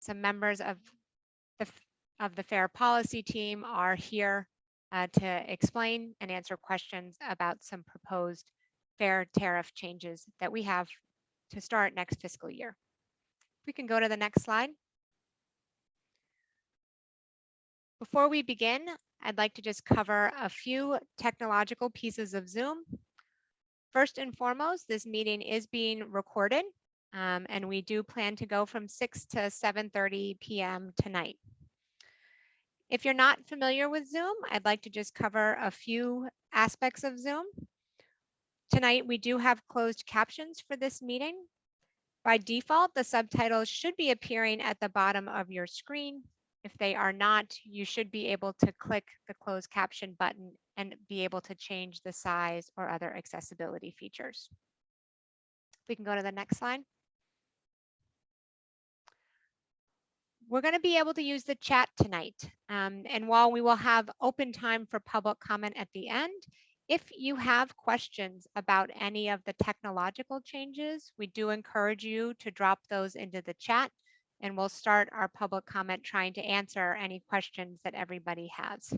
some members of the FAIR policy team are here to explain and answer questions about some proposed FAIR tariff changes that we have to start next fiscal year. We can go to the next slide. Before we begin, I'd like to just cover a few technological pieces of Zoom. First and foremost, this meeting is being recorded, and we do plan to go from 6 to 7:30 p.m. tonight. If you're not familiar with Zoom, I'd like to just cover a few aspects of Zoom. Tonight, we do have closed captions for this meeting. By default, the subtitles should be appearing at the bottom of your screen. If they are not, you should be able to click the closed caption button and be able to change the size or other accessibility features. We can go to the next slide. We're going to be able to use the chat tonight. And while we will have open time for public comment at the end, if you have questions about any of the technological changes, we do encourage you to drop those into the chat, and we'll start our public comment trying to answer any questions that everybody has.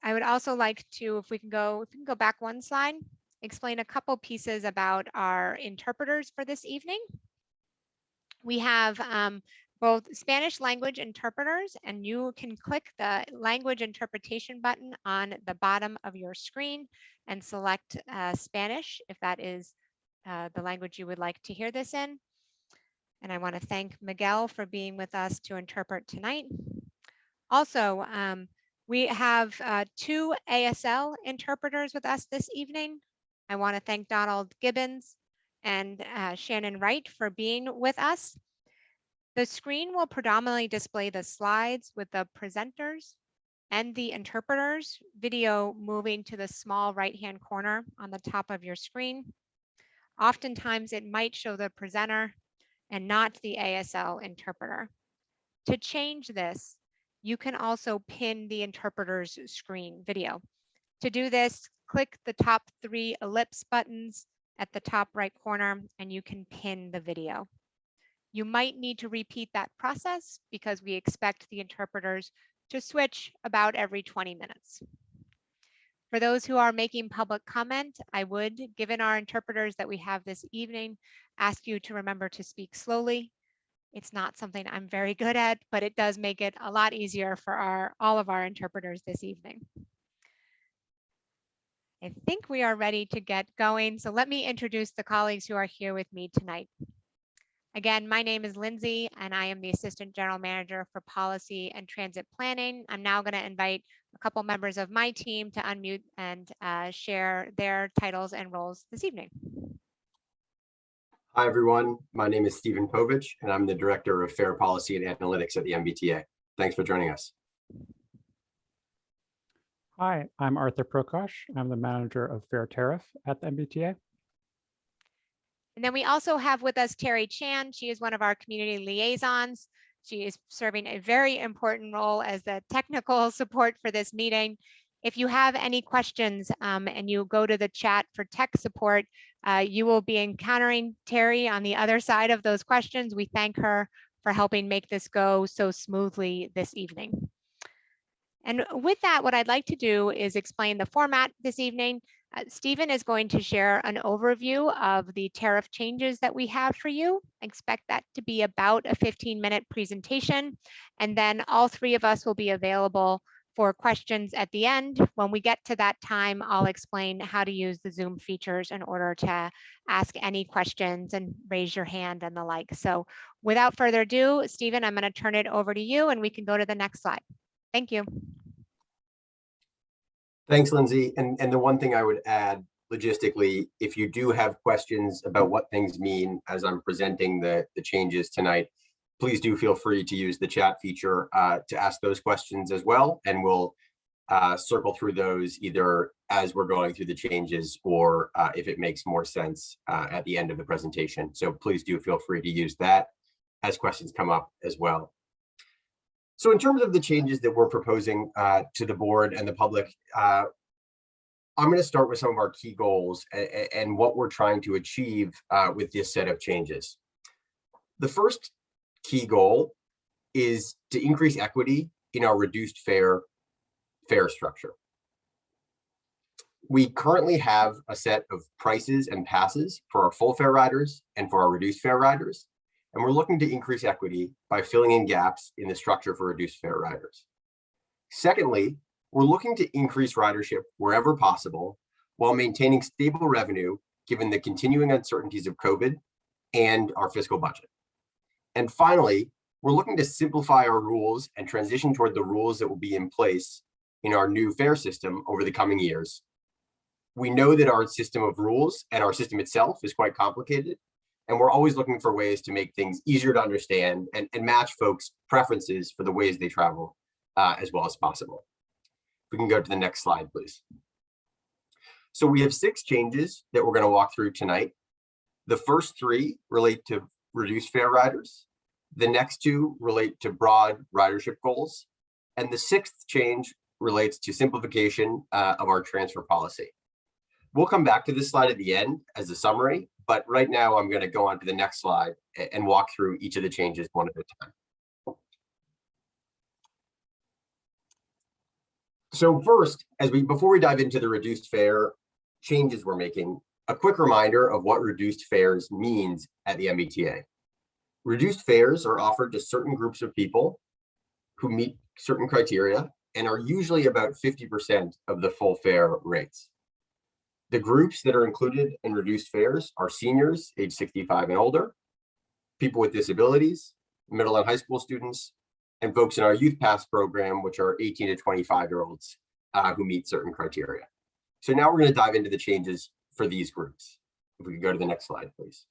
I would also like to, if we can go back one slide, explain a couple pieces about our interpreters for this evening. We have both Spanish language interpreters, and you can click the language interpretation button on the bottom of your screen and select Spanish if that is the language you would like to hear this in. And I want to thank Miguel for being with us to interpret tonight. Also, we have 2 ASL interpreters with us this evening. I want to thank Donald Gibbons and Shannon Wright for being with us. The screen will predominantly display the slides with the presenters and the interpreters, video moving to the small right-hand corner on the top of your screen. Oftentimes it might show the presenter and not the ASL interpreter. To change this, you can also pin the interpreter's screen video. To do this, click the top 3 ellipse buttons at the top right corner and you can pin the video. You might need to repeat that process because we expect the interpreters to switch about every 20 minutes. For those who are making public comment, I would, given our interpreters that we have this evening, ask you to remember to speak slowly. It's not something I'm very good at, but it does make it a lot easier for all of our interpreters this evening. I think we are ready to get going. So let me introduce the colleagues who are here with me tonight. Again, my name is Lindsay, and I am the Assistant General Manager for Policy and Transit Planning. I'm now going to invite a couple members of my team to unmute and share their titles and roles this evening. Hi, everyone. My name is Stephen Povich, and I'm the Director of Fair Policy and Analytics at the Mbta. Thanks for joining us. Hi, I'm Arthur Prakash. I'm the Manager of Fair Tariff at the Mbta. And then we also have with us Terry Chan. She is one of our community liaisons. She is serving a very important role as the technical support for this meeting. If you have any questions and you go to the chat for tech support, you will be encountering Terry on the other side of those questions. We thank her for helping make this go so smoothly this evening. And with that, what I'd like to do is explain the format this evening. Stephen is going to share an overview of the tariff changes that we have for you. I expect that to be about a 15-minute presentation. And then all 3 of us will be available for questions at the end. When we get to that time, I'll explain how to use the Zoom features in order to ask any questions and raise your hand and the like. So without further ado, Stephen, I'm going to turn it over to you and we can go to the next slide. Thank you. Thanks, Lindsay. And the one thing I would add logistically, if you do have questions about what things mean as I'm presenting the changes tonight, please do feel free to use the chat feature to ask those questions as well. And we'll circle through those either as we're going through the changes or if it makes more sense at the end of the presentation. So please do feel free to use that as questions come up as well. So in terms of the changes that we're proposing to the board and the public, I'm going to start with some of our key goals and what we're trying to achieve with this set of changes. The first key goal is to increase equity in our reduced fare structure. We currently have a set of prices and passes for our full fare riders and for our reduced fare riders, and we're looking to increase equity by filling in gaps in the structure for reduced fare riders. Secondly, we're looking to increase ridership wherever possible while maintaining stable revenue given the continuing uncertainties of COVID and our fiscal budget. And finally, we're looking to simplify our rules and transition toward the rules that will be in place in our new fare system over the coming years. We know that our system of rules and our system itself is quite complicated, and we're always looking for ways to make things easier to understand and match folks' preferences for the ways they travel as well as possible. We can go to the next slide, please. So we have 6 changes that we're going to walk through tonight. The first 3 relate to reduced fare riders. The next 2 relate to broad ridership goals. And the 6th change relates to simplification of our transfer policy. We'll come back to this slide at the end as a summary, but right now I'm going to go on to the next slide and walk through each of the changes one at a time. So first, before we dive into the reduced fare changes we're making, a quick reminder of what reduced fares means at the Mbta. Reduced fares are offered to certain groups of people who meet certain criteria and are usually about 50% of the full fare rates. The groups that are included in reduced fares are seniors age 65 and older, people with disabilities, middle and high school students, and folks in our Youth Pass program, which are 18 to 25-year-olds who meet certain criteria. So now we're going to dive into the changes for these groups. If we could go to the next slide, please.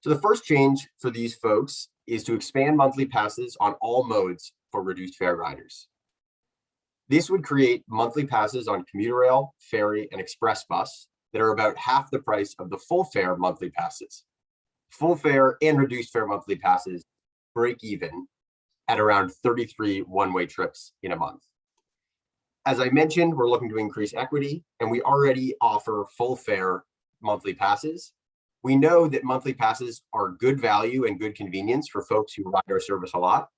So the first change for these folks is to expand monthly passes on all modes for reduced fare riders. This would create monthly passes on commuter rail, ferry, and express bus that are about half the price of the full fare monthly passes. Full fare and reduced fare monthly passes break even at around 33 one-way trips in a month. As I mentioned, we're looking to increase equity, and we already offer full fare monthly passes. We know that monthly passes are good value and good convenience for folks who ride our service a lot.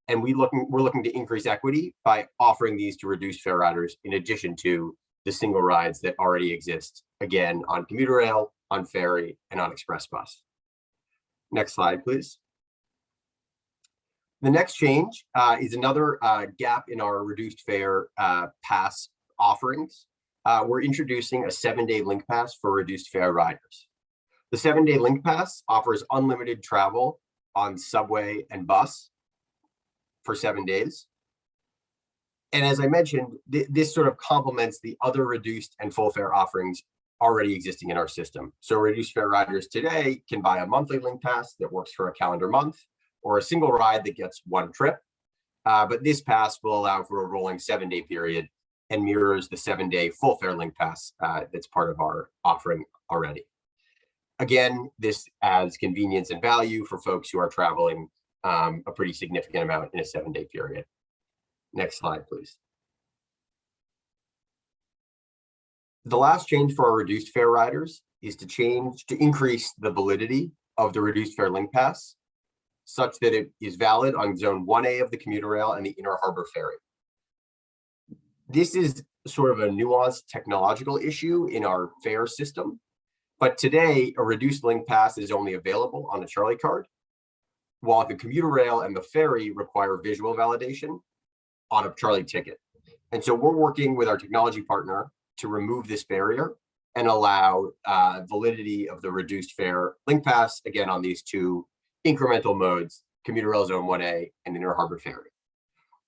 And we're looking to increase equity by offering these to reduced fare riders in addition to the single rides that already exist, again, on commuter rail, on ferry, and on express bus. Next slide, please. The next change is another gap in our reduced fare pass offerings. We're introducing a 7-day link pass for reduced fare riders. The 7-day link pass offers unlimited travel on subway and bus for 7 days. And as I mentioned, this sort of complements the other reduced and full fare offerings already existing in our system. So reduced fare riders today can buy a monthly link pass that works for a calendar month, or a single ride that gets one trip. But this pass will allow for a rolling 7-day period and mirrors the 7-day full fare link pass that's part of our offering already. Again, this adds convenience and value for folks who are traveling a pretty significant amount in a 7-day period. Next slide, please. The last change for our reduced fare riders is to increase the validity of the reduced fare link pass such that it is valid on zone 1A of the commuter rail and the Inner Harbor Ferry. This is sort of a nuanced technological issue in our fare system, but today a reduced link pass is only available on a Charlie card, while the commuter rail and the ferry require visual validation on a Charlie ticket. And so we're working with our technology partner to remove this barrier and allow validity of the reduced fare link pass, again, on these 2 incremental modes, commuter rail zone 1A and Inner Harbor Ferry.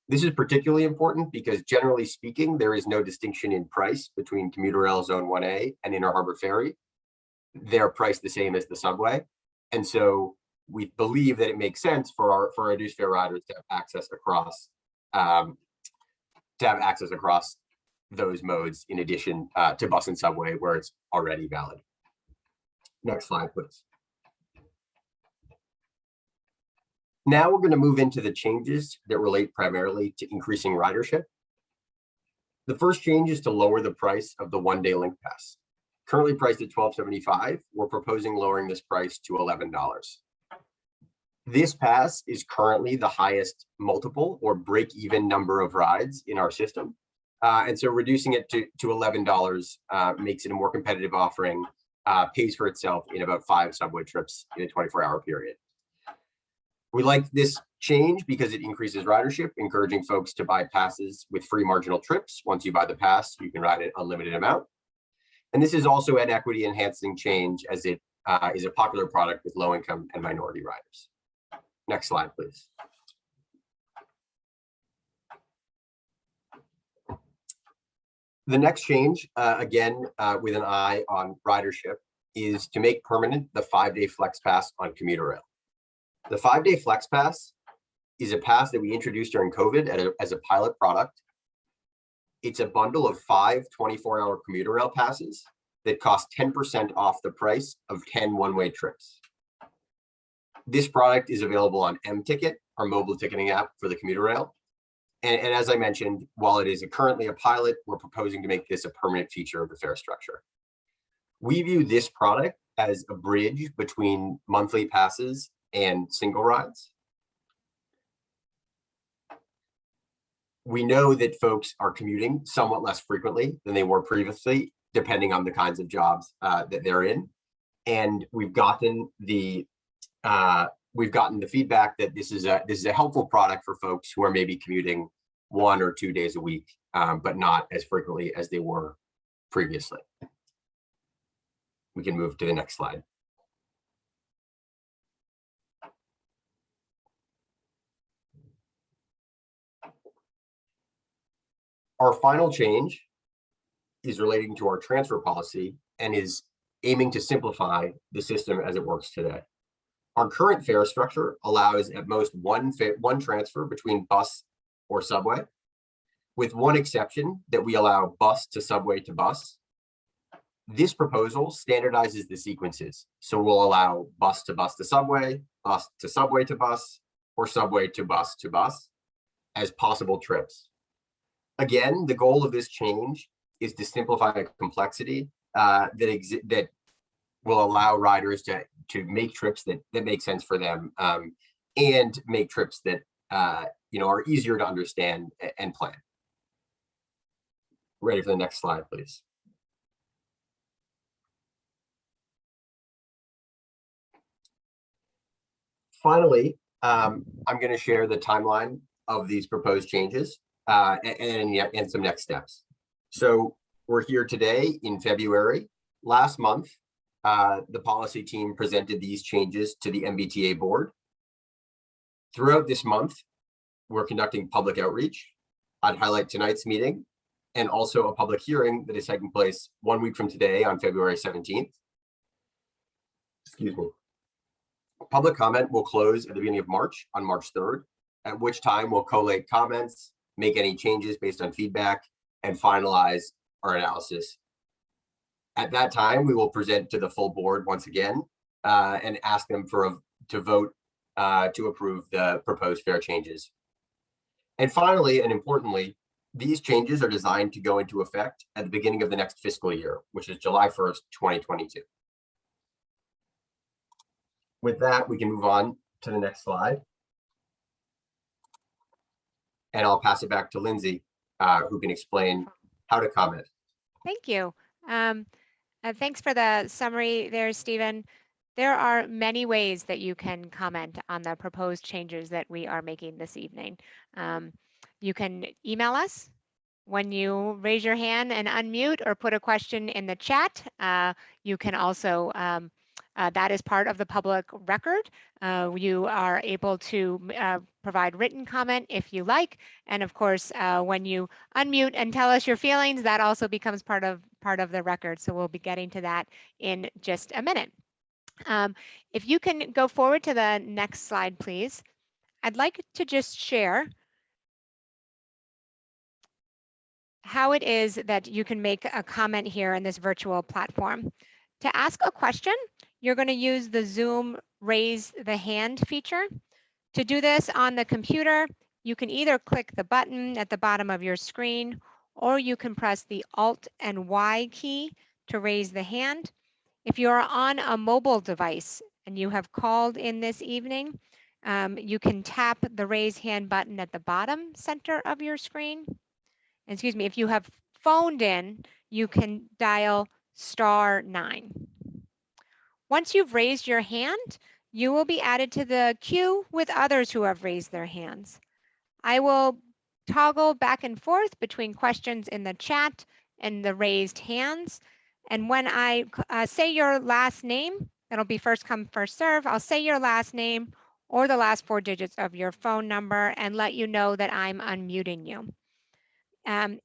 This is particularly important because generally speaking, there is no distinction in price between commuter rail zone 1A and Inner Harbor Ferry. They're priced the same as the subway. And so we believe that it makes sense for our reduced fare riders to have access across those modes in addition to bus and subway where it's already valid. Next slide, please. Now we're going to move into the changes that relate primarily to increasing ridership. The first change is to lower the price of the 1-day link pass. Currently priced at $12.75, we're proposing lowering this price to $11. This pass is currently the highest multiple or break-even number of rides in our system. And so reducing it to $11 makes it a more competitive offering, pays for itself in about 5 subway trips in a 24-hour period. We like this change because it increases ridership, encouraging folks to buy passes with free marginal trips. Once you buy the pass, you can ride an unlimited amount. And this is also an equity enhancing change, as it is a popular product with low income and minority riders. Next slide, please. The next change, again, with an eye on ridership, is to make permanent the 5-day flex pass on commuter rail. The 5-day flex pass is a pass that we introduced during COVID as a pilot product. It's a bundle of 5 24-hour commuter rail passes that cost 10% off the price of 10 one-way trips. This product is available on Mbta, our mobile ticketing app for the commuter rail. And as I mentioned, while it is currently a pilot, we're proposing to make this a permanent feature of the fare structure. We view this product as a bridge between monthly passes and single rides. We know that folks are commuting somewhat less frequently than they were previously, depending on the kinds of jobs that they're in. And we've gotten the feedback that this is a helpful product for folks who are maybe commuting 1 or 2 days a week, but not as frequently as they were previously. We can move to the next slide. Our final change is relating to our transfer policy and is aiming to simplify the system as it works today. Our current fare structure allows at most one transfer between bus or subway, with one exception that we allow bus to subway to bus. This proposal standardizes the sequences, so we'll allow bus to subway to bus, or subway to bus as possible trips. Again, the goal of this change is to simplify complexity that will allow riders to make trips that make sense for them, and make trips that are easier to understand and plan. Ready for the next slide, please. Finally, I'm going to share the timeline of these proposed changes and some next steps. So we're here today in February. Last month, the policy team presented these changes to the Mbta board. Throughout this month, we're conducting public outreach. I'd highlight tonight's meeting and also a public hearing that is taking place 1 week from today on February 17th. Excuse me. Public comment will close at the beginning of March on March 3rd, at which time we'll collate comments, make any changes based on feedback, and finalize our analysis. At that time, we will present to the full board once again and ask them to vote to approve the proposed fare changes. And finally, and importantly, these changes are designed to go into effect at the beginning of the next fiscal year, which is July 1st, 2022. With that, we can move on to the next slide. And I'll pass it back to Lindsay, who can explain how to comment. Thank you. Thanks for the summary there, Stephen. There are many ways that you can comment on the proposed changes that we are making this evening. You can email us when you raise your hand and unmute, or put a question in the chat. You can also, that is part of the public record. You are able to provide written comment if you like. And of course, when you unmute and tell us your feelings, that also becomes part of the record. So we'll be getting to that in just a minute. If you can go forward to the next slide, please. I'd like to just share how it is that you can make a comment here in this virtual platform. To ask a question, you're going to use the Zoom raise the hand feature. To do this on the computer, you can either click the button at the bottom of your screen, or you can press the Alt and Y key to raise the hand. If you're on a mobile device and you have called in this evening, You can tap the raise hand button at the bottom center of your screen. Excuse me, if you have phoned in, you can dial *9. Once you've raised your hand, you will be added to the queue with others who have raised their hands. I will toggle back and forth between questions in the chat and the raised hands. And when I say your last name, it'll be first come, first serve. I'll say your last name or the last 4 digits of your phone number and let you know that I'm unmuting you.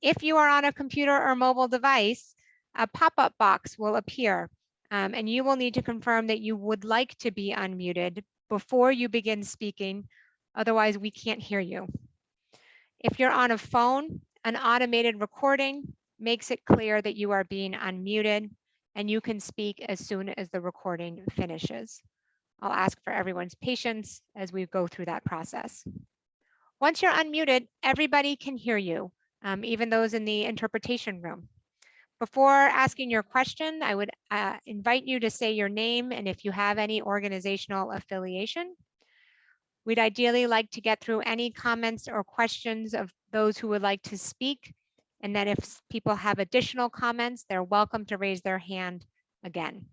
If you are on a computer or mobile device, a pop-up box will appear, and you will need to confirm that you would like to be unmuted before you begin speaking. Otherwise, we can't hear you. If you're on a phone, an automated recording makes it clear that you are being unmuted, and you can speak as soon as the recording finishes. I'll ask for everyone's patience as we go through that process. Once you're unmuted, everybody can hear you, even those in the interpretation room. Before asking your question, I would invite you to say your name and if you have any organizational affiliation. We'd ideally like to get through any comments or questions of those who would like to speak. And then if people have additional comments, they're welcome to raise their hand again.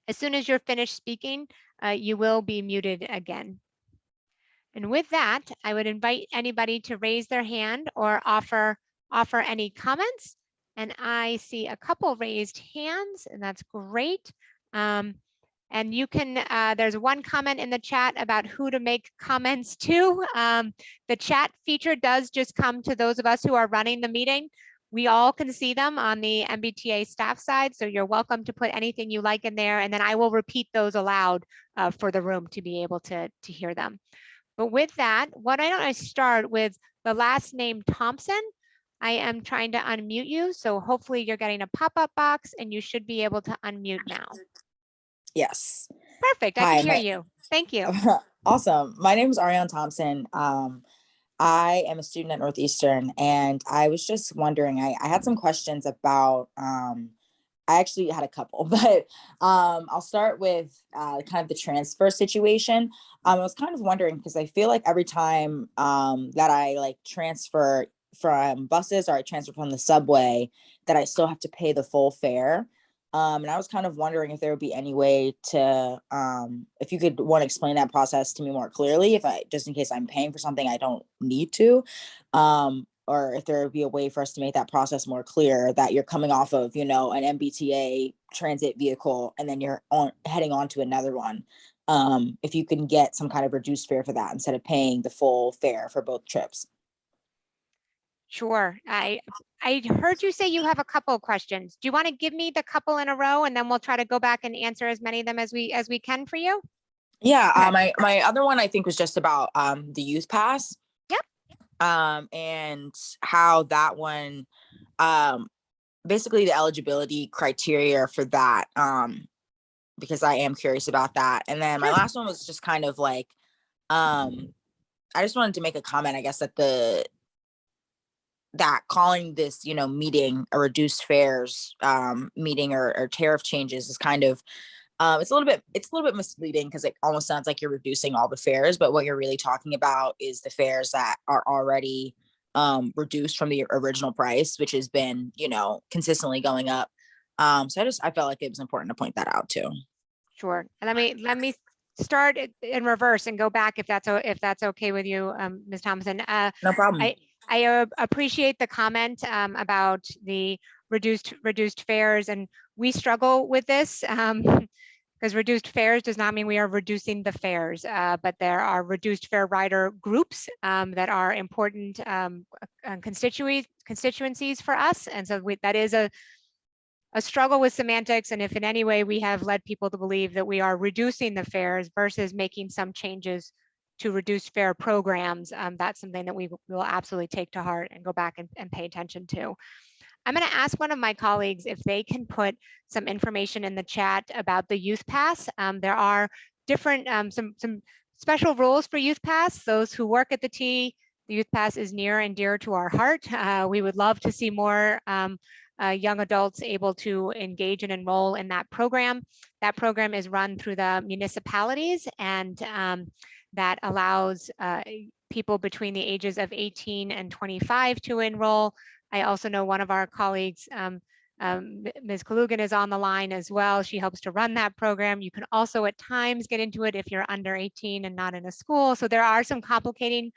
As soon as you're finished speaking, you will be muted again. And with that, I would invite anybody to raise their hand or offer any comments. And I see a couple raised hands, and that's great. And you can, there's one comment in the chat about who to make comments to. The chat feature does just come to those of us who are running the meeting. We all can see them on the MBTA staff side, so you're welcome to put anything you like in there, and then I will repeat those aloud for the room to be able to hear them. But with that, why don't I start with the last name Thompson? I am trying to unmute you, so hopefully you're getting a pop-up box and you should be able to unmute now. Yes. Perfect, I can hear you. Thank you. Awesome. My name is Ariane Thompson. I am a student at Northeastern, and I was just wondering, I had some questions about, I actually had a couple, but I'll start with kind of the transfer situation. I was kind of wondering, because I feel like every time that I like transfer from buses or I transfer from the subway, that I still have to pay the full fare. And I was kind of wondering if there would be any way to, if you could explain that process to me more clearly, just in case I'm paying for something I don't need to, or if there would be a way for us to make that process more clear, that you're coming off of, an MBTA transit vehicle and then you're heading on to another one. If you can get some kind of reduced fare for that instead of paying the full fare for both trips. Sure. I heard you say you have a couple of questions. Do you want to give me the couple in a row and then we'll try to go back and answer as many of them as we can for you? Yeah. My other one, I think, was just about the youth pass. Yep. And how that one, basically the eligibility criteria for that, because I am curious about that. And then my last one was just kind of like, I just wanted to make a comment, I guess, that calling this, meeting a reduced fares meeting or tariff changes is kind of, it's a little bit misleading, because it almost sounds like you're reducing all the fares, but what you're really talking about is the fares that are already reduced from the original price, which has been, consistently going up. So I felt like it was important to point that out too. Sure. And let me start in reverse and go back if that's okay with you, Ms. Thompson. No problem. I appreciate the comment about the reduced fares, and we struggle with this because reduced fares does not mean we are reducing the fares, but there are reduced fare rider groups that are important constituencies for us, and so that is a struggle with semantics. And if in any way we have led people to believe that we are reducing the fares versus making some changes to reduce fare programs, that's something that we will absolutely take to heart and go back and pay attention to. I'm going to ask one of my colleagues if they can put some information in the chat about the Youth Pass. There are different, some special rules for Youth Pass. Those who work at the T, the Youth Pass is near and dear to our heart. We would love to see more young adults able to engage and enroll in that program. That program is run through the municipalities, and that allows people between the ages of 18 and 25 to enroll. I also know one of our colleagues, Ms. Kalugan, is on the line as well. She helps to run that program. You can also at times get into it if you're under 18 and not in a school. So there are some complicating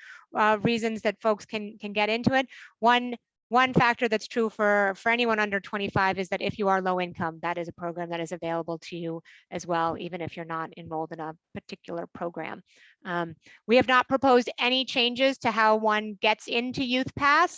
reasons that folks can get into it. One factor that's true for anyone under 25 is that if you are low income, that is a program that is available to you as well, even if you're not enrolled in a particular program. We have not proposed any changes to how one gets into Youth Pass,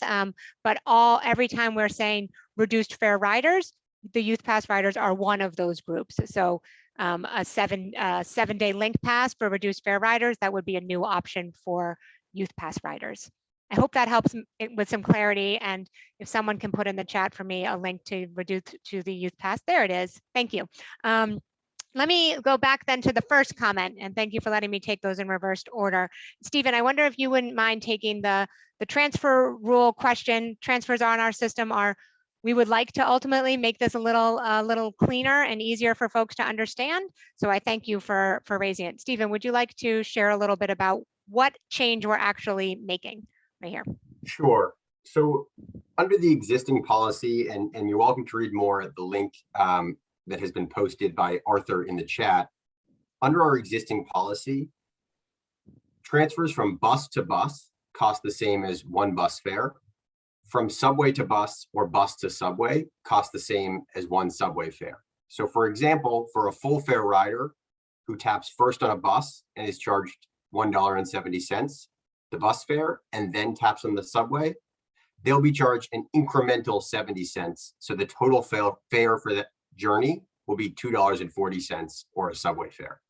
but every time we're saying reduced fare riders, the Youth Pass riders are one of those groups. So a 7-day link pass for reduced fare riders, that would be a new option for Youth Pass riders. I hope that helps with some clarity. And if someone can put in the chat for me a link to the Youth Pass, there it is. Thank you. Let me go back then to the first comment, and thank you for letting me take those in reversed order. Stephen, I wonder if you wouldn't mind taking the transfer rule question. Transfers on our system we would like to ultimately make this a little cleaner and easier for folks to understand. So I thank you for raising it. Stephen, would you like to share a little bit about what change we're actually making right here? Sure. So under the existing policy, and you're welcome to read more at the link that has been posted by Arthur in the chat. Under our existing policy, transfers from bus to bus cost the same as one bus fare. From subway to bus or bus to subway cost the same as one subway fare. So for example, for a full fare rider who taps first on a bus and is charged $1.70, the bus fare, and then taps on the subway, they'll be charged an incremental 70 cents. So the total fare for that journey will be $2.40 or a subway fare.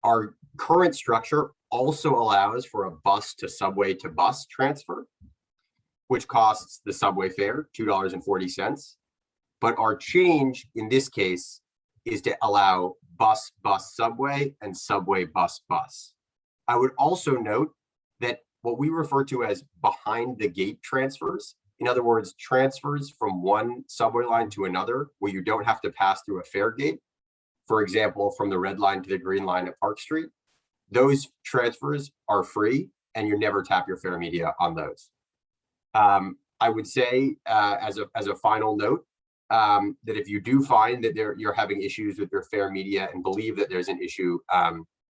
Our current structure also allows for a bus to bus transfer, which costs the subway fare, $2.40. But our change in this case is to allow bus, subway, and subway, bus. I would also note that what we refer to as behind the gate transfers, in other words, transfers from one subway line to another where you don't have to pass through a fare gate, for example, from the red line to the green line at Park Street, those transfers are free and you never tap your fare media on those. I would say as a final note, that if you do find that you're having issues with your fare media and believe that there's an issue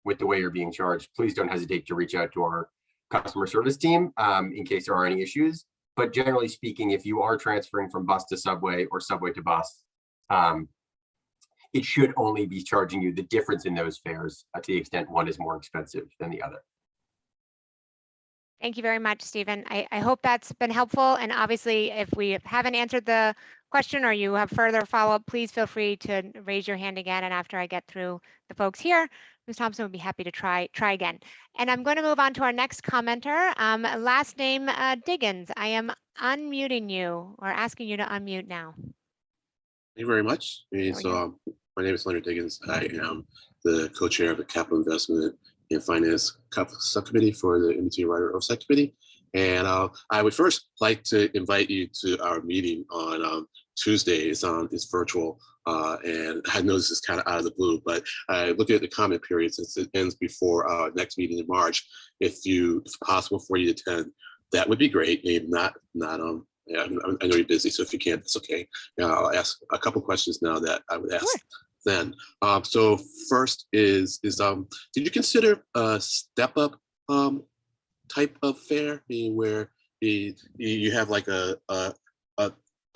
with the way you're being charged, please don't hesitate to reach out to our customer service team in case there are any issues. But generally speaking, if you are transferring from bus to subway or subway to bus, it should only be charging you the difference in those fares to the extent one is more expensive than the other. Thank you very much, Stephen. I hope that's been helpful. And obviously, if we haven't answered the question or you have further follow-up, please feel free to raise your hand again. And after I get through the folks here, Ms. Thompson would be happy to try again. And I'm going to move on to our next commenter, last name Diggins. I am unmuting you or asking you to unmute now. Thank you very much. So my name is Leonard Diggins. I am the co-chair of the Capital Investment and Finance Subcommittee for the Mbta Rider Oversight Committee. And I would first like to invite you to our meeting on Tuesday. It's virtual, and I know this is kind of out of the blue, but I look at the comment period since it ends before our next meeting in March. If it's possible for you to attend, that would be great. Maybe not. Yeah, I know you're busy, so if you can't, that's okay. I'll ask a couple questions now that I would ask then. So first is did you consider a step-up type of fare, meaning where you have like a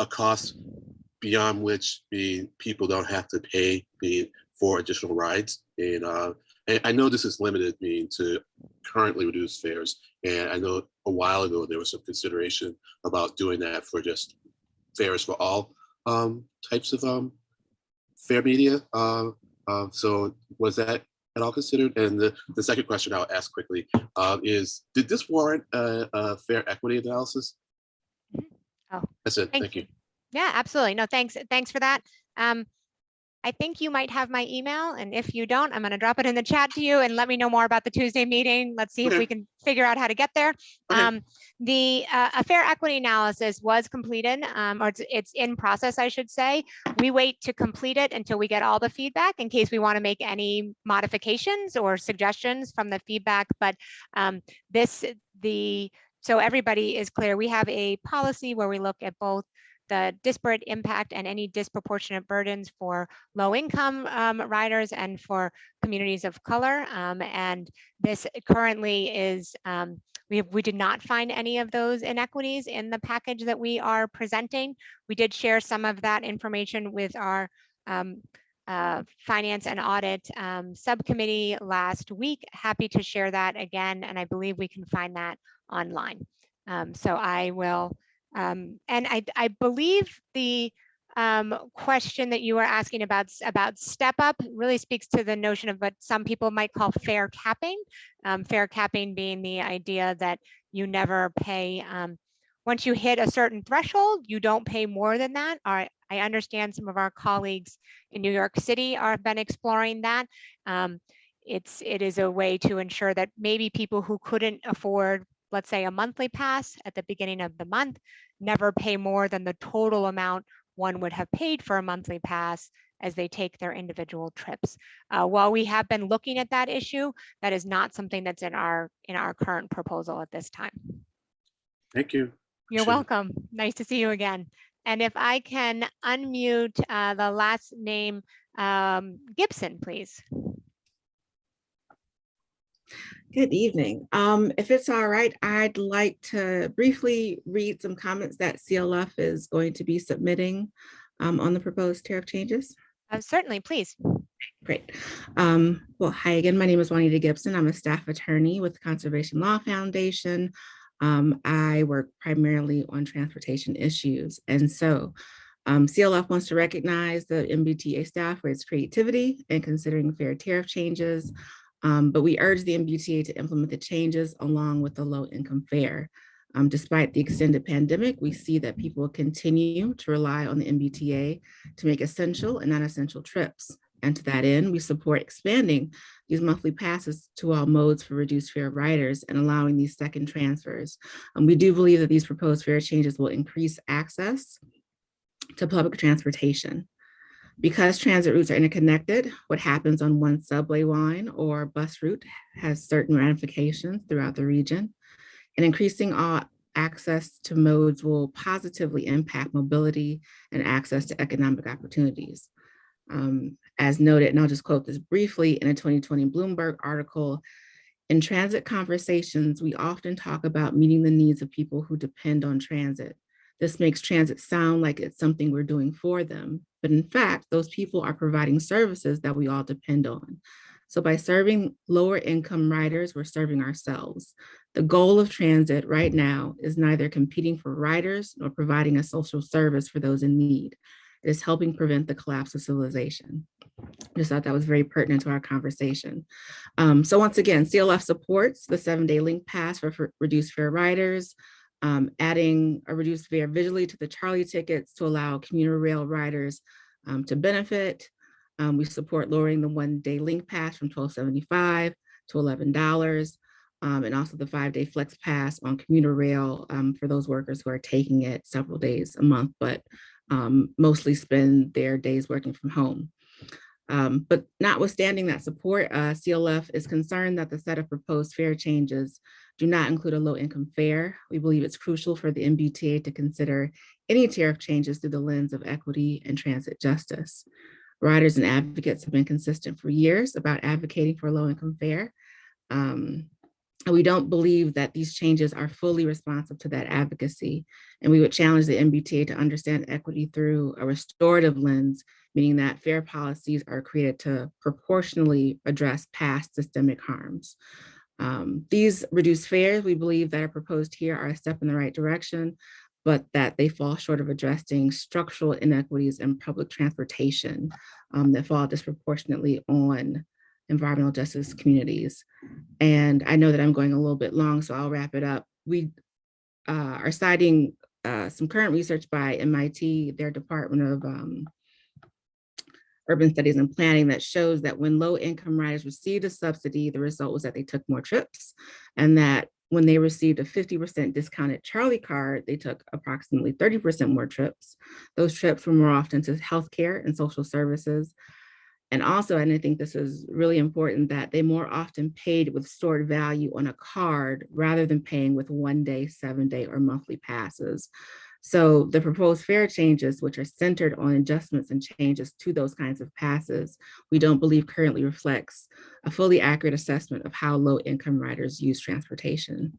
cost beyond which people don't have to pay for additional rides? And I know this is limited to currently reduced fares, and I know a while ago there was some consideration about doing that for just fares for all types of fare media. So was that at all considered? And the second question I'll ask quickly is, did this warrant a fare equity analysis? Oh, that's it. Thank you. Yeah, absolutely. No, thanks for that. I think you might have my email, and if you don't, I'm going to drop it in the chat to you and let me know more about the Tuesday meeting. Let's see if Okay. we can figure out how to get there. Okay. A fair equity analysis was completed, or it's in process, I should say. We wait to complete it until we get all the feedback in case we want to make any modifications or suggestions from the feedback. But so everybody is clear, we have a policy where we look at both the disparate impact and any disproportionate burdens for low-income riders and for communities of color. And this currently is, we did not find any of those inequities in the package that we are presenting. We did share some of that information with our Finance and Audit subcommittee last week. Happy to share that again, and I believe we can find that online. So I will, and I believe the question that you were asking about step up really speaks to the notion of what some people might call fair capping. Fair capping being the idea that you never pay, once you hit a certain threshold, you don't pay more than that. I understand some of our colleagues in New York City have been exploring that. It is a way to ensure that maybe people who couldn't afford, let's say, a monthly pass at the beginning of the month, never pay more than the total amount one would have paid for a monthly pass as they take their individual trips. While we have been looking at that issue, that is not something that's in our current proposal at this time. Thank you. You're Appreciate it. welcome. Nice to see you again. And if I can unmute the last name, Gibson, please. Good evening. If it's all right, I'd like to briefly read some comments that CLF is going to be submitting on the proposed tariff changes. Certainly, please. Great. Well, hi again. My name is Juanita Gibson. I'm a staff attorney with the Conservation Law Foundation. I work primarily on transportation issues. And so CLF wants to recognize the MBTA staff for its creativity in considering fair tariff changes. But we urge the MBTA to implement the changes along with the low-income fare. Despite the extended pandemic, we see that people continue to rely on the MBTA to make essential and non-essential trips. And to that end, we support expanding these monthly passes to all modes for reduced fare riders and allowing these second transfers. We do believe that these proposed fare changes will increase access to public transportation. Because transit routes are interconnected, what happens on one subway line or bus route has certain ramifications throughout the region, and increasing all access to modes will positively impact mobility and access to economic opportunities. As noted, and I'll just quote this briefly, in a 2020 Bloomberg article, in transit conversations, we often talk about meeting the needs of people who depend on transit. This makes transit sound like it's something we're doing for them, but in fact, those people are providing services that we all depend on. So by serving lower income riders, we're serving ourselves. The goal of transit right now is neither competing for riders nor providing a social service for those in need. It is helping prevent the collapse of civilization. I just thought that was very pertinent to our conversation. So once again, CLF supports the 7-day link pass for reduced fare riders, adding a reduced fare visually to the Charlie tickets to allow commuter rail riders to benefit. We support lowering the 1-day link pass from $12.75 to $11, and also the 5-day flex pass on commuter rail for those workers who are taking it several days a month, but mostly spend their days working from home. But notwithstanding that support, CLF is concerned that the set of proposed fare changes do not include a low-income fare. We believe it's crucial for the MBTA to consider any tariff changes through the lens of equity and transit justice. Riders and advocates have been consistent for years about advocating for low-income fare. We don't believe that these changes are fully responsive to that advocacy, and we would challenge the MBTA to understand equity through a restorative lens, meaning that fare policies are created to proportionally address past systemic harms. These reduced fares, we believe, that are proposed here are a step in the right direction, but that they fall short of addressing structural inequities in public transportation that fall disproportionately on environmental justice communities. And I know that I'm going a little bit long, so I'll wrap it up. We are citing some current research by MIT, their Department of urban studies and planning that shows that when low income riders received a subsidy, the result was that they took more trips, and that when they received a 50% discounted Charlie card, they took approximately 30% more trips. Those trips were more often to healthcare and social services. And also, and I think this is really important, that they more often paid with stored value on a card rather than paying with 1 day, 7 day, or monthly passes. So the proposed fare changes, which are centered on adjustments and changes to those kinds of passes, we don't believe currently reflects a fully accurate assessment of how low income riders use transportation.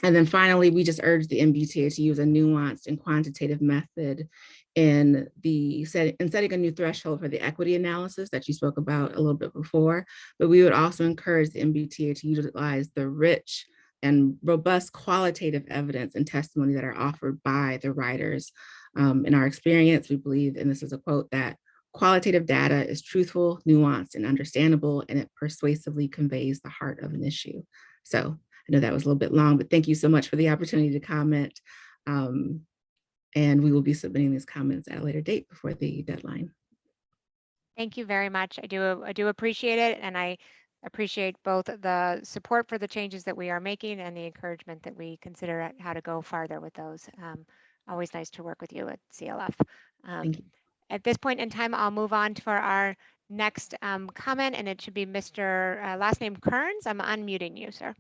And then finally, we just urge the MBTA to use a nuanced and quantitative method in setting a new threshold for the equity analysis that you spoke about a little bit before. But we would also encourage the MBTA to utilize the rich and robust qualitative evidence and testimony that are offered by the riders. In our experience, we believe, and this is a quote, that qualitative data is truthful, nuanced, and understandable, and it persuasively conveys the heart of an issue. So I know that was a little bit long, but thank you so much for the opportunity to comment. And we will be submitting these comments at a later date before the deadline. Thank you very much. I do appreciate it, and I appreciate both the support for the changes that we are making and the encouragement that we consider how to go farther with those. Always nice to work with you at CLF. Thank you. At this point in time, I'll move on to our next comment, and it should be Mr. Last name Kearns. I'm unmuting you, sir.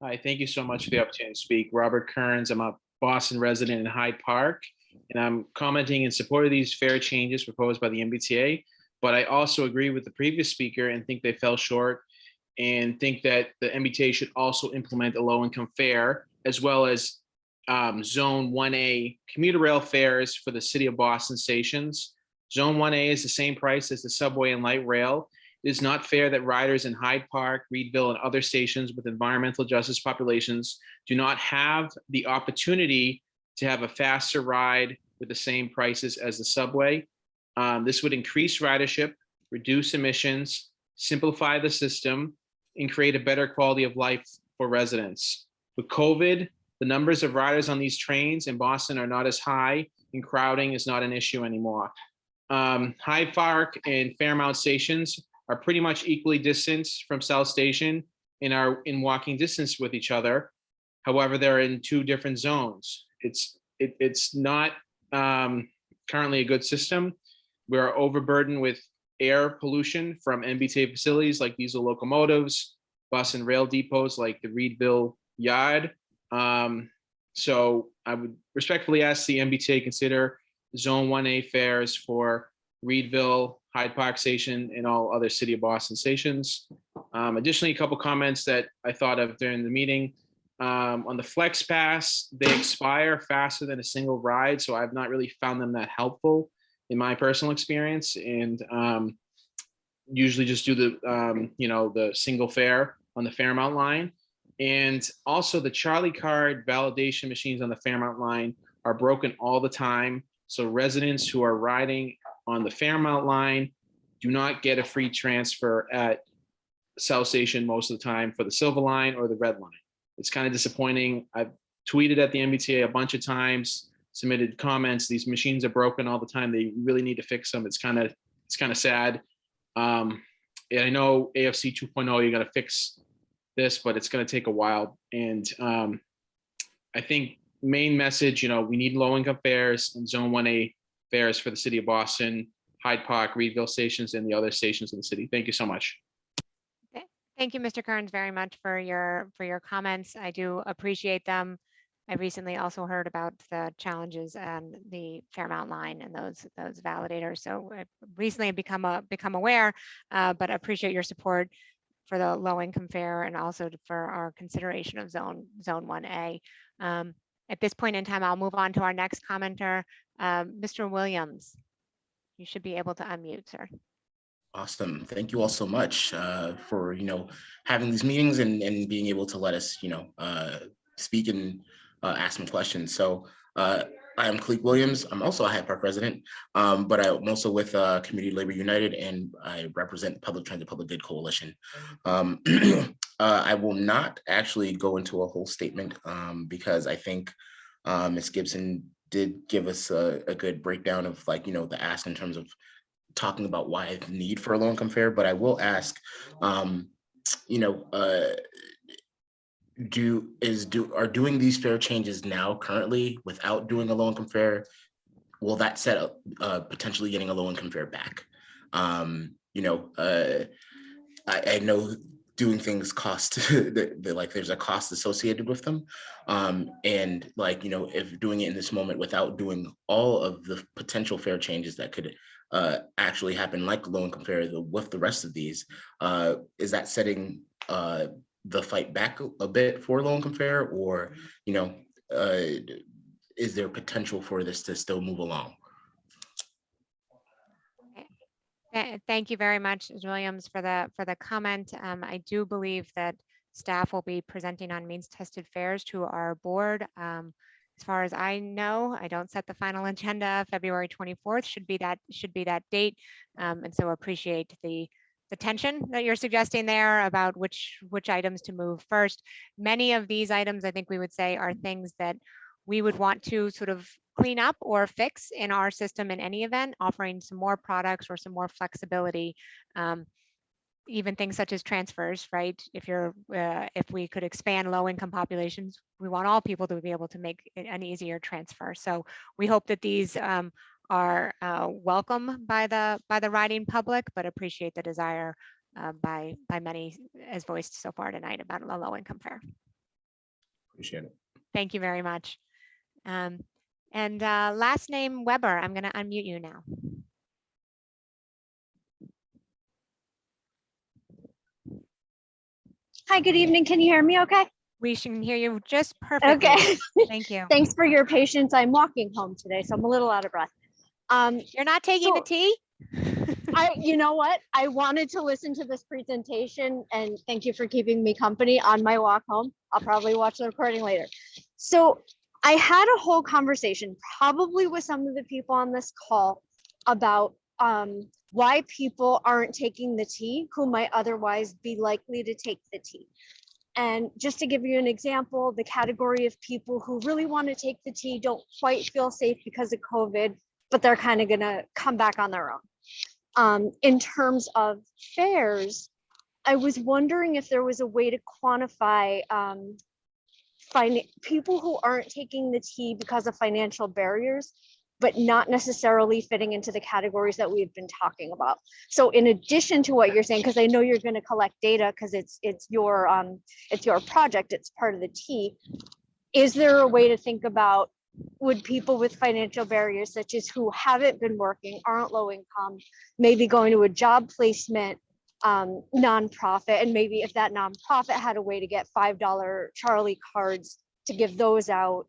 Hi, thank you so much for the opportunity to speak. Robert Kearns, I'm a Boston resident in Hyde Park, and I'm commenting in support of these fare changes proposed by the MBTA, but I also agree with the previous speaker and think they fell short, and think that the MBTA should also implement a low-income fare, as well as Zone 1A commuter rail fares for the City of Boston stations. Zone 1A is the same price as the subway and light rail. It is not fair that riders in Hyde Park, Reedville, and other stations with environmental justice populations do not have the opportunity to have a faster ride with the same prices as the subway. This would increase ridership, reduce emissions, simplify the system, and create a better quality of life for residents. With COVID, the numbers of riders on these trains in Boston are not as high, and crowding is not an issue anymore. Hyde Park and Fairmount stations are pretty much equally distanced from South Station and are in walking distance with each other. However, they're in two different zones. It's not currently a good system. We're overburdened with air pollution from MBTA facilities like diesel locomotives, bus and rail depots like the Reedville Yard. So I would respectfully ask the MBTA consider Zone 1A fares for Reedville, Hyde Park Station, and all other City of Boston stations. Additionally, a couple comments that I thought of during the meeting. On the Flex Pass, they expire faster than a single ride, so I've not really found them that helpful in my personal experience, and usually just do the the single fare on the Fairmount line. And also the Charlie card validation machines on the Fairmount line are broken all the time, so residents who are riding on the Fairmount line do not get a free transfer at South Station most of the time for the Silver Line or the Red Line. It's kind of disappointing. I've tweeted at the MBTA a bunch of times, submitted comments. These machines are broken all the time. They really need to fix them. It's kind of sad. And I know AFC 2.0, you got to fix this, but it's going to take a while. And I think main message, we need low-income fares and Zone 1A fares for the City of Boston, Hyde Park, Reedville stations, and the other stations in the city. Thank you so much. Thank you, Mr. Kearns, very much for your comments. I do appreciate them. I recently also heard about the challenges and the Fairmount line and those validators. So I recently become aware, but appreciate your support for the low-income fare and also for our consideration of Zone 1A. At this point in time, I'll move on to our next commenter, Mr. Williams. You should be able to unmute, sir. Awesome. Thank you all so much for having these meetings and being able to let us speak and ask some questions. So I am Cleek Williams. I'm also a Hyde Park resident, but I'm also with Community Labor United, and I represent the Public Transit Public Good Coalition. I will not actually go into a whole statement because I think Ms. Gibson did give us a good breakdown of like, the ask in terms of talking about why the need for a low income fare. But I will ask, are doing these fare changes now currently without doing a low income fare, will that set up potentially getting a low income fare back? I know doing things cost like there's a cost associated with them, and like, if doing it in this moment without doing all of the potential fare changes that could actually happen, like low income fare with the rest of these, is that setting the fight back a bit for low income fare, or is there potential for this to still move along? Thank you very much, Williams, for the comment. I do believe that staff will be presenting on means tested fares to our board. As far as I know, I don't set the final agenda. February 24th should be that date, and so appreciate the tension that you're suggesting there about which items to move first. Many of these items, I think we would say, are things that we would want to sort of clean up or fix in our system in any event, offering some more products or some more flexibility. Even things such as transfers, right? If we could expand low income populations, we want all people to be able to make an easier transfer. So we hope that these are welcome by the riding public, but appreciate the desire by many as voiced so far tonight about a low income fare. Appreciate it. Thank you very much. And last name Weber, I'm going to unmute you now. Hi, good evening. Can you hear me okay? We can hear you just perfectly. Okay. Thank you. Thanks for your patience. I'm walking home today, so I'm a little out of breath. You're not taking the tea? You know what? I wanted to listen to this presentation, and thank you for keeping me company on my walk home. I'll probably watch the recording later. So I had a whole conversation, probably with some of the people on this call, about why people aren't taking the tea who might otherwise be likely to take the tea. And just to give you an example, the category of people who really want to take the tea don't quite feel safe because of COVID, but they're kind of going to come back on their own. In terms of fares, I was wondering if there was a way to quantify people who aren't taking the tea because of financial barriers, but not necessarily fitting into the categories that we've been talking about. So in addition to what you're saying, because I know you're going to collect data because it's your project, it's part of the tea, is there a way to think about, would people with financial barriers, such as who haven't been working, aren't low income, maybe going to a job placement nonprofit, and maybe if that nonprofit had a way to get $5 Charlie cards to give those out,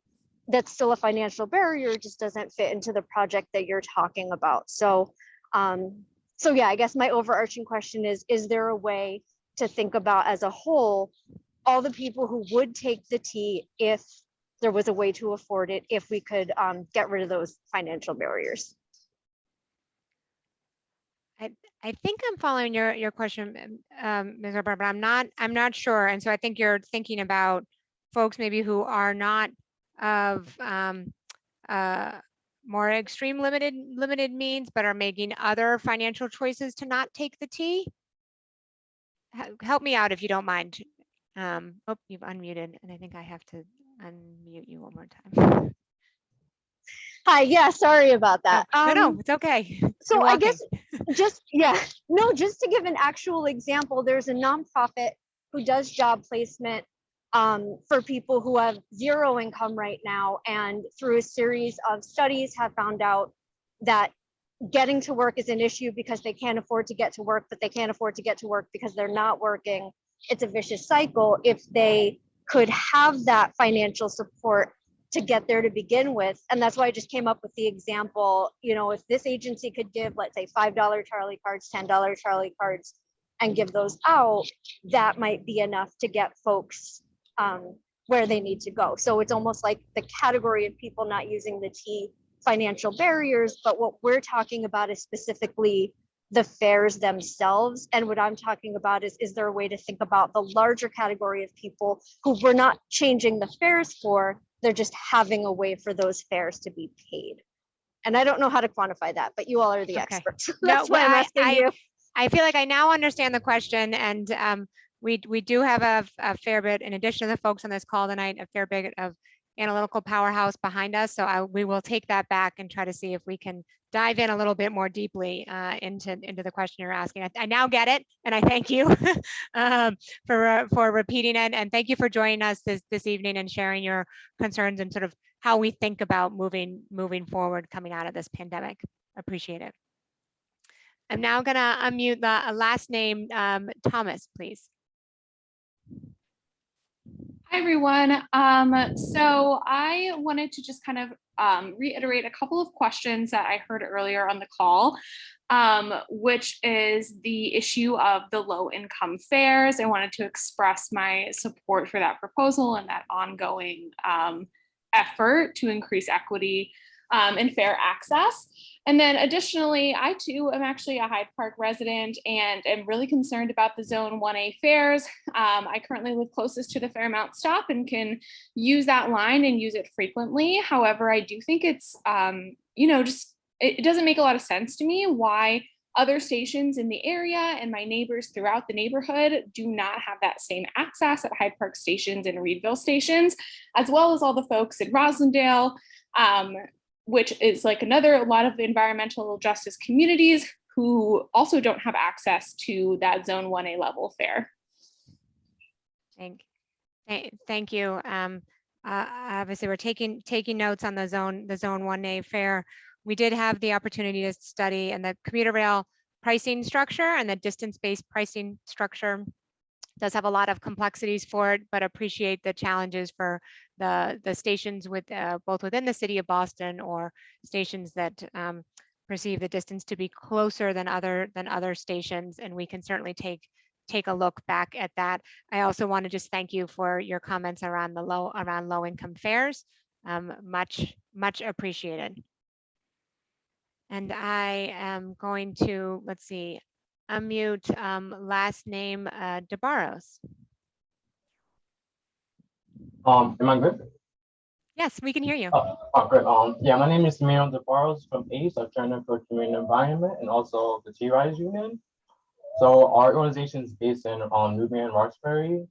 that's still a financial barrier, just doesn't fit into the project that you're talking about. So yeah, I guess my overarching question is there a way to think about as a whole, all the people who would take the tea if there was a way to afford it, if we could get rid of those financial barriers? I think I'm following your question, Ms. Weber, but I'm not sure. And so I think you're thinking about folks maybe who are not of more extreme limited means, but are making other financial choices to not take the tea. Help me out if you don't mind. Oh, you've unmuted, and I think I have to unmute you one more time. Hi, yeah, sorry about that. No, it's okay. So I guess just to give an actual example, there's a nonprofit who does job placement for people who have zero income right now, and through a series of studies have found out that getting to work is an issue because they can't afford to get to work, but they can't afford to get to work because they're not working. It's a vicious cycle. If they could have that financial support to get there to begin with, and that's why I just came up with the example, if this agency could give, let's say, $5 Charlie cards, $10 Charlie cards, and give those out, that might be enough to get folks where they need to go. So it's almost like the category of people not using the tea, financial barriers, but what we're talking about is specifically the fares themselves. And what I'm talking about is there a way to think about the larger category of people who we're not changing the fares for, They're just having a way for those fares to be paid. And I don't know how to quantify that, but you all are the Okay. experts. No, That's why I'm asking you. I feel like I now understand the question, and we do have a fair bit, in addition to the folks on this call tonight, a fair bit of analytical powerhouse behind us. So we will take that back and try to see if we can dive in a little bit more deeply into the question you're asking. I now get it, and I thank you for repeating it, and thank you for joining us this evening and sharing your concerns and sort of how we think about moving forward coming out of this pandemic. Appreciate it. I'm now going to unmute the last name, Thomas, please. Hi, everyone. So I wanted to just kind of reiterate a couple of questions that I heard earlier on the call, which is the issue of the low income fares. I wanted to express my support for that proposal and that ongoing effort to increase equity and fair access. And then additionally, I too am actually a Hyde Park resident and am really concerned about the Zone 1A fares. I currently live closest to the Fairmount stop and can use that line and use it frequently. However, I do think it's, it doesn't make a lot of sense to me why other stations in the area and my neighbors throughout the neighborhood do not have that same access at Hyde Park stations and Reedville stations, as well as all the folks in Roslindale, which is like a lot of environmental justice communities who also don't have access to that Zone 1A level fare. Thank you. Obviously, we're taking notes on the Zone 1A fare. We did have the opportunity to study and the commuter rail pricing structure, and the distance-based pricing structure does have a lot of complexities for it, but appreciate the challenges for the stations with both within the city of Boston or stations that perceive the distance to be closer than other stations, and we can certainly take a look back at that. I also want to just thank you for your comments around low income fares. Much appreciated. And I am going to, let's see, unmute last name DeBarros. Am I good? Yes, we can hear you. Good. Yeah, my name is Miriam DeBarros from ACE, a Center for Community Environment, and also the T-Rise Union. So our organization is based in Newbury and Roxbury.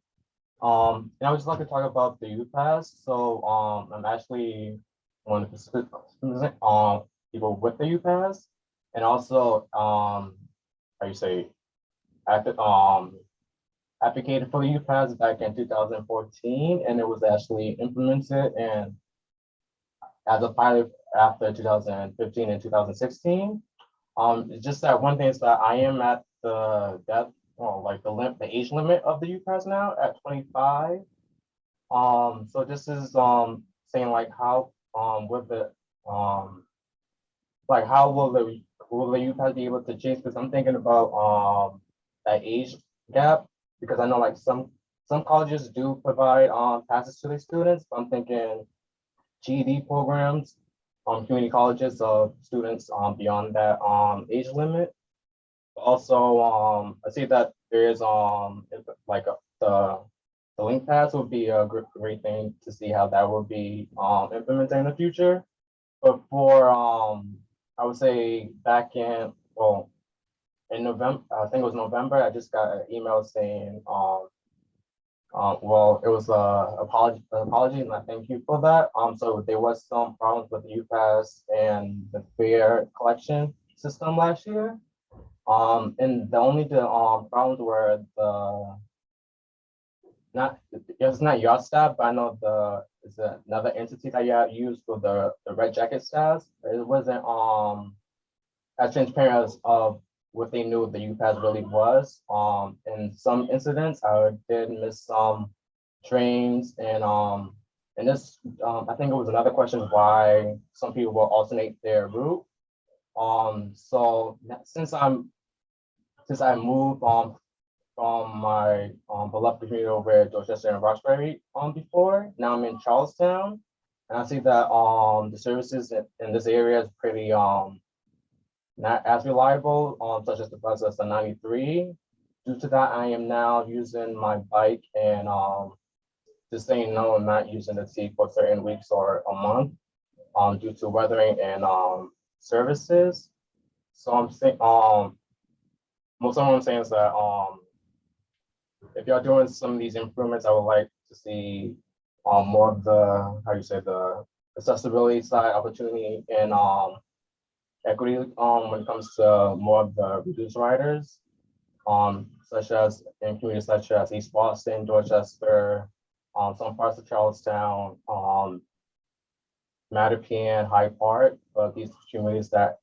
And I would just like to talk about the youth pass. So I'm actually one of the people with the youth pass, and also advocated for the youth pass back in 2014, and it was actually implemented and as a pilot after 2015 and 2016. It's just that one thing is that I am at the age limit of the youth pass now at 25. So this is saying like how with the like how will the youth pass be able to change? Because I'm thinking about that age gap, because I know like some colleges do provide passes to their students. I'm thinking GED programs, community colleges of students beyond that age limit. Also, I see that there is the link pass would be a great thing to see how that will be implemented in the future. But for I would say back in November, I think it was November, I just got an email saying well, it was an apology, and I thank you for that. So there was some problems with the UPass and the fare collection system last year. And the only problems were it's not your staff, but I know it's another entity that you use for the red jacket staff. It wasn't as transparent as of what they knew the UPass really was. In some incidents, I did miss some trains, and this I think it was another question why some people will alternate their route. So since I moved from my beloved community over at Dorchester and Roxbury before, now I'm in Charlestown, and I see that the services in this area is pretty not as reliable, such as the bus as the 93. Due to that, I am now using my bike and just saying no and not using the T for certain weeks or a month due to weathering and services. So I'm saying most of what I'm saying is that if y'all doing some of these improvements, I would like to see more of the, how you say, the accessibility side opportunity and equity when it comes to more of the reduced riders, such as in communities such as East Boston, Dorchester, some parts of Charlestown, Mattapian, Hyde Park, but these communities that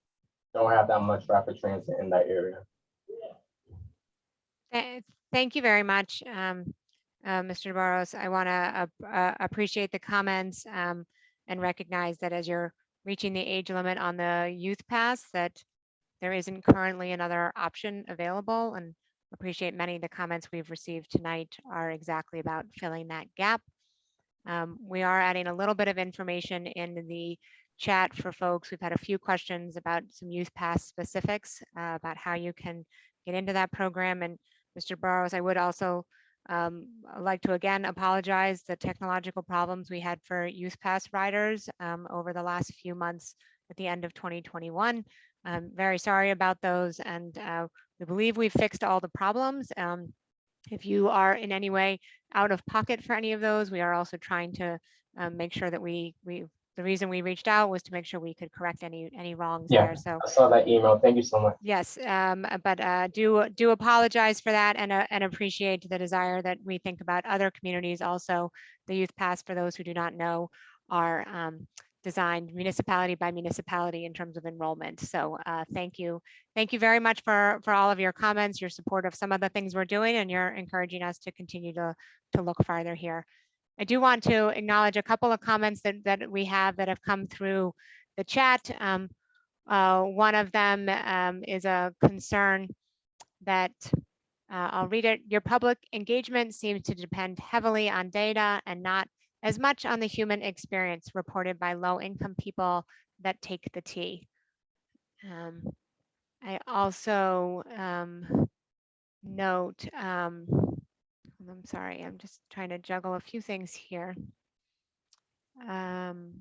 don't have that much rapid transit in that area. Thank you very much, Mr. Barros. I want to appreciate the comments and recognize that as you're reaching the age limit on the youth pass, that there isn't currently another option available, and appreciate many of the comments we've received tonight are exactly about filling that gap. We are adding a little bit of information in the chat for folks. We've had a few questions about some youth pass specifics about how you can get into that program. And Mr. Burrows, I would also like to again apologize the technological problems we had for youth pass riders over the last few months at the end of 2021. I'm very sorry about those, and we believe we've fixed all the problems. If you are in any way out of pocket for any of those, we are also trying to make sure that the reason we reached out was to make sure we could correct any wrongs there. So I saw that email. Thank you so much. yes, but do apologize for that and appreciate the desire that we think about other communities also. The Youth Pass, for those who do not know, are designed municipality by municipality in terms of enrollment. So thank you very much for all of your comments, your support of some of the things we're doing, and you're encouraging us to continue to look farther here. I do want to acknowledge a couple of comments that we have that have come through the chat. One of them is a concern that I'll read it. Your public engagement seems to depend heavily on data and not as much on the human experience reported by low-income people that take the T. I also note, I'm sorry, I'm just trying to juggle a few things here. On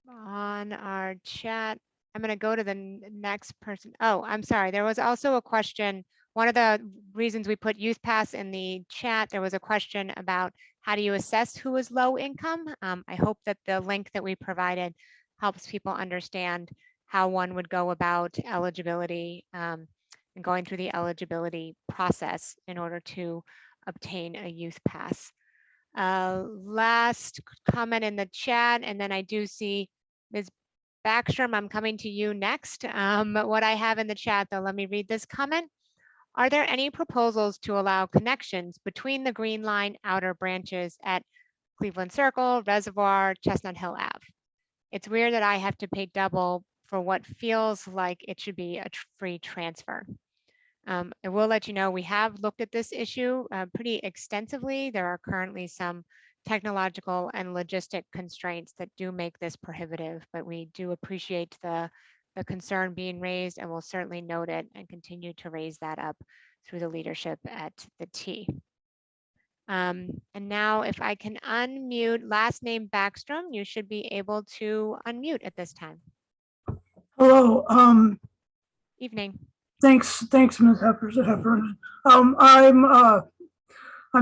our chat, I'm going to go to the next person. Oh, I'm sorry. There was also a question. One of the reasons we put Youth Pass in the chat, there was a question about how do you assess who is low income? I hope that the link that we provided helps people understand how one would go about eligibility and going through the eligibility process in order to obtain a Youth Pass. Last comment in the chat, and then I do see Ms. Backstrom, I'm coming to you next. What I have in the chat, though, let me read this comment. Are there any proposals to allow connections between the Green Line outer branches at Cleveland Circle, Reservoir, Chestnut Hill Ave? It's weird that I have to pay double for what feels like it should be a free transfer. I will let you know we have looked at this issue pretty extensively. There are currently some technological and logistic constraints that do make this prohibitive, but we do appreciate the concern being raised, and we'll certainly note it and continue to raise that up through the leadership at the T. And now if I can unmute last name Backstrom, you should be able to unmute at this time. Hello. Evening. Thanks, Ms. Heffernan. I'm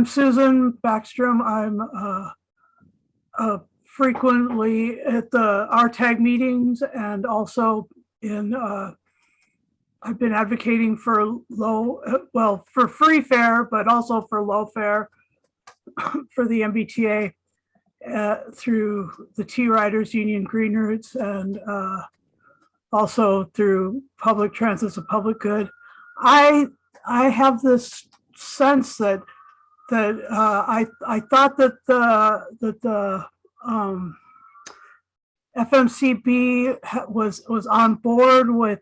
Susan Backstrom. I'm frequently at the RTAG meetings, and also I've been advocating for for free fare, but also for low fare for the MBTA through the T Riders Union Green Routes, and also through public transit as a public good. I have this sense that I thought that the FMCB was on board with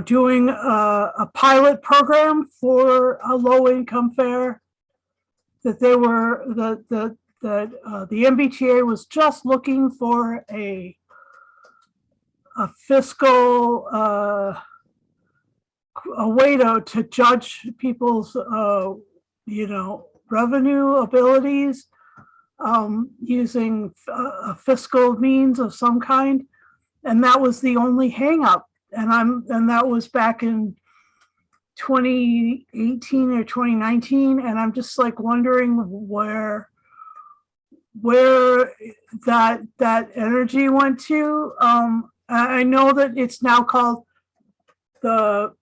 doing a pilot program for a low income fare, that the MBTA was just looking for a fiscal a way to judge people's, revenue abilities, using a fiscal means of some kind. And that was the only hang up. And that was back in 2018 or 2019. And I'm just like wondering where that energy went to. I know that it's now called the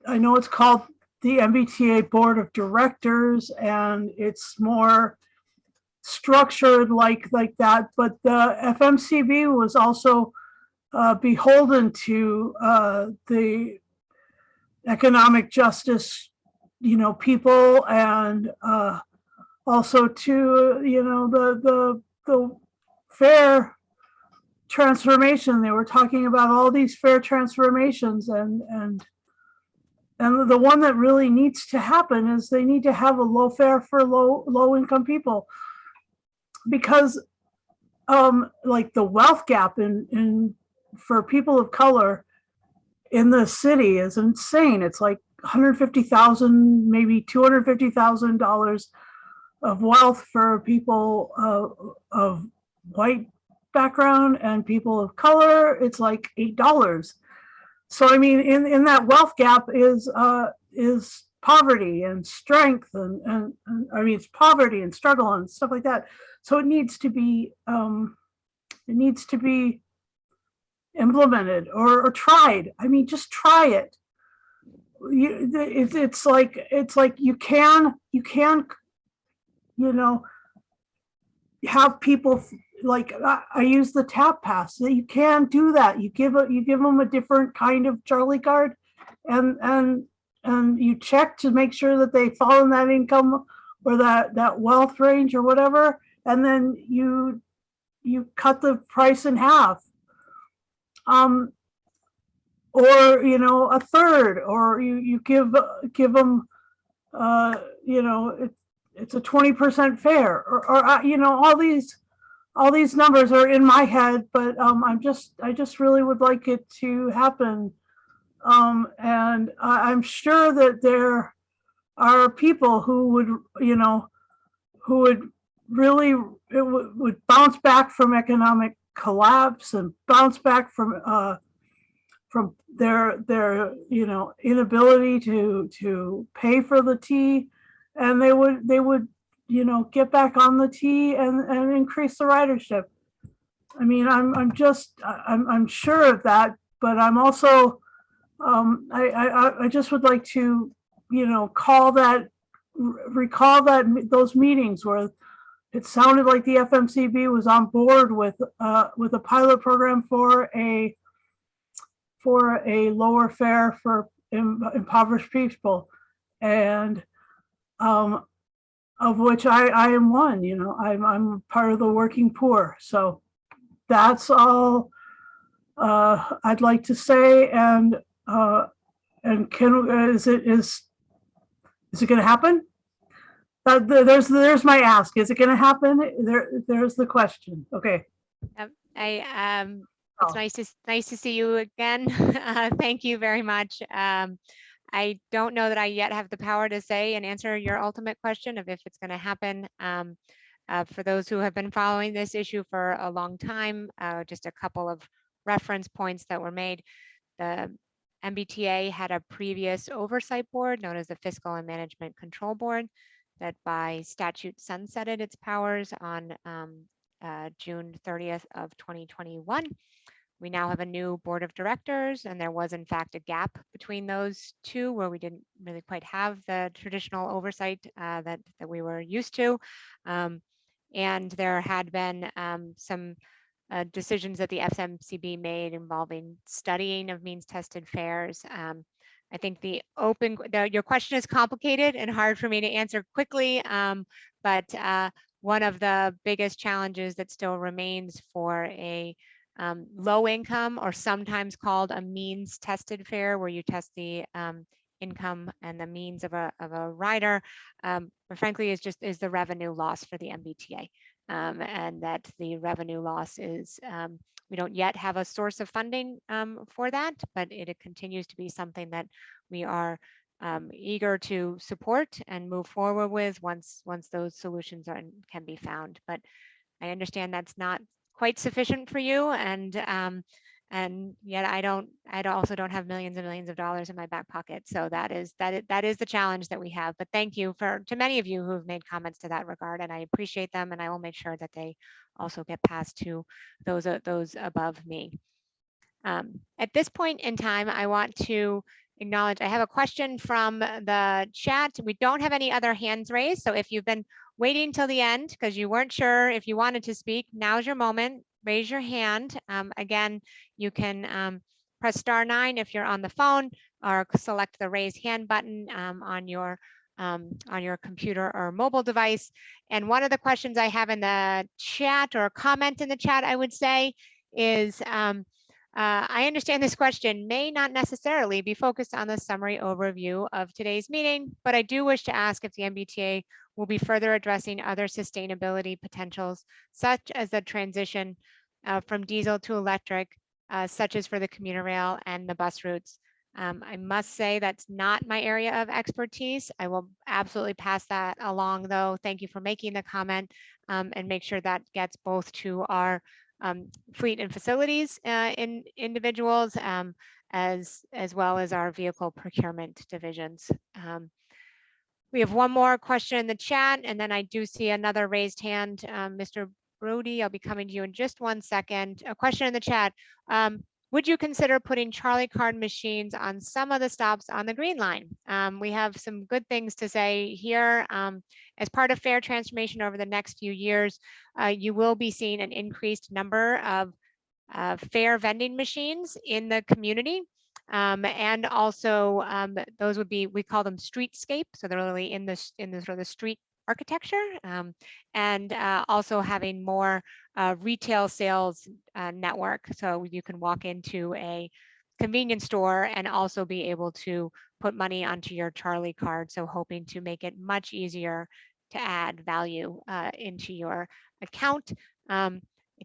MBTA Board of Directors, and it's more structured like that. But the FMCB was also beholden to the economic justice, people, and also to the fair transformation. They were talking about all these fair transformations, and the one that really needs to happen is they need to have a low fare for low income people, because like the wealth gap in for people of color in the city is insane. It's like $150,000, maybe $250,000 of wealth for people of white background, and people of color, it's like $8. So I mean, in that wealth gap is poverty and strength, and I mean, it's poverty and struggle and stuff like that. So it needs to be implemented or tried. I mean, just try it. It's like you can have people, like I use the tap pass. You can do that. You give them a different kind of Charlie card, and you check to make sure that they fall in that income or that wealth range or whatever, and then you cut the price in half, or a third, or you give them it's a 20% fare, or all these numbers are in my head, but I just really would like it to happen. And I'm sure that there are people who would really would bounce back from economic collapse and bounce back from their inability to pay for the tea, and they would get back on the T and increase the ridership. I mean, I'm sure of that, but I'm also, I just would like to, recall those meetings where it sounded like the FMCB was on board with a pilot program for a lower fare for impoverished people, and of which I am one. I'm part of the working poor. So that's all I'd like to say. And is it going to happen? There's my ask. Is it going to happen? There's the question. Okay. It's nice to see you again. Thank you very much. I don't know that I yet have the power to say and answer your ultimate question of if it's going to happen. For those who have been following this issue for a long time, just a couple of reference points that were made. The MBTA had a previous oversight board known as the Fiscal and Management Control Board that by statute sunsetted its powers on June 30th of 2021. We now have a new board of directors, and there was in fact a gap between those two where we didn't really quite have the traditional oversight that we were used to. And there had been some decisions that the FMCB made involving studying of means tested fares. I think your question is complicated and hard for me to answer quickly, but one of the biggest challenges that still remains for a low income, or sometimes called a means tested fare, where you test the income and the means of a rider, but frankly is the revenue loss for the MBTA. and that the revenue loss is, we don't yet have a source of funding for that, but it continues to be something that we are eager to support and move forward with once those solutions can be found. But I understand that's not quite sufficient for you, and yet I also don't have millions and millions of dollars in my back pocket. So that is the challenge that we have. But thank you to many of you who have made comments to that regard, and I appreciate them, and I will make sure that they also get passed to those above me. At this point in time, I want to acknowledge I have a question from the chat. We don't have any other hands raised. So if you've been waiting till the end because you weren't sure if you wanted to speak, now's your moment. Raise your hand. Again, you can press *9 if you're on the phone, or select the raise hand button on your computer or mobile device. And one of the questions I have in the chat, or a comment in the chat, I would say, is I understand this question may not necessarily be focused on the summary overview of today's meeting, but I do wish to ask if the MBTA will be further addressing other sustainability potentials, such as the transition from diesel to electric, such as for the commuter rail and the bus routes. I must say that's not my area of expertise. I will absolutely pass that along, though. Thank you for making the comment, and make sure that gets both to our fleet and facilities in individuals, as well as our vehicle procurement divisions. We have one more question in the chat, and then I do see another raised hand. Mr. Brody, I'll be coming to you in just one second. A question in the chat. Would you consider putting Charlie card machines on some of the stops on the Green Line? We have some good things to say here. As part of fare transformation over the next few years, you will be seeing an increased number of fare vending machines in the community. And also those would be, we call them streetscape. So they're really in the sort of the street architecture, and also having more retail sales network. So you can walk into a convenience store and also be able to put money onto your Charlie card. So hoping to make it much easier to add value into your account. I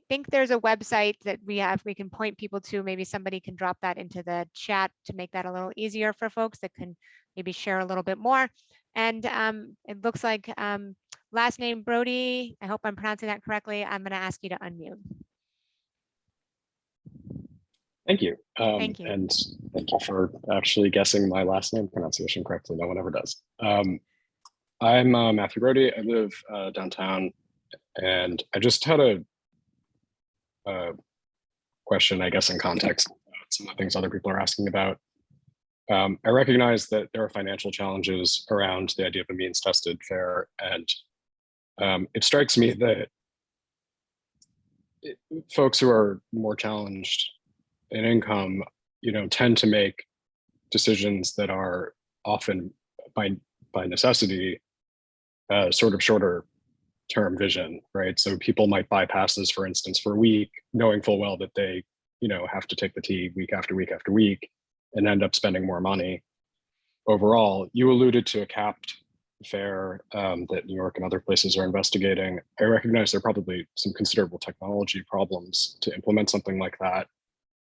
think there's a website that we can point people to. Maybe somebody can drop that into the chat to make that a little easier for folks that can maybe share a little bit more. And it looks like last name Brody. I hope I'm pronouncing that correctly. I'm going to ask you to unmute. Thank you. Thank you. And thank you for actually guessing my last name pronunciation correctly. No one ever does. I'm Matthew Brody. I live downtown, and I just had a question, I guess, in context of some of the things other people are asking about. I recognize that there are financial challenges around the idea of a means tested fare, and it strikes me that folks who are more challenged in income, tend to make decisions that are often by necessity sort of shorter term vision, right? So people might buy passes, for instance, for a week, knowing full well that they, have to take the T week after week after week and end up spending more money. Overall, you alluded to a capped fare that New York and other places are investigating. I recognize there are probably some considerable technology problems to implement something like that,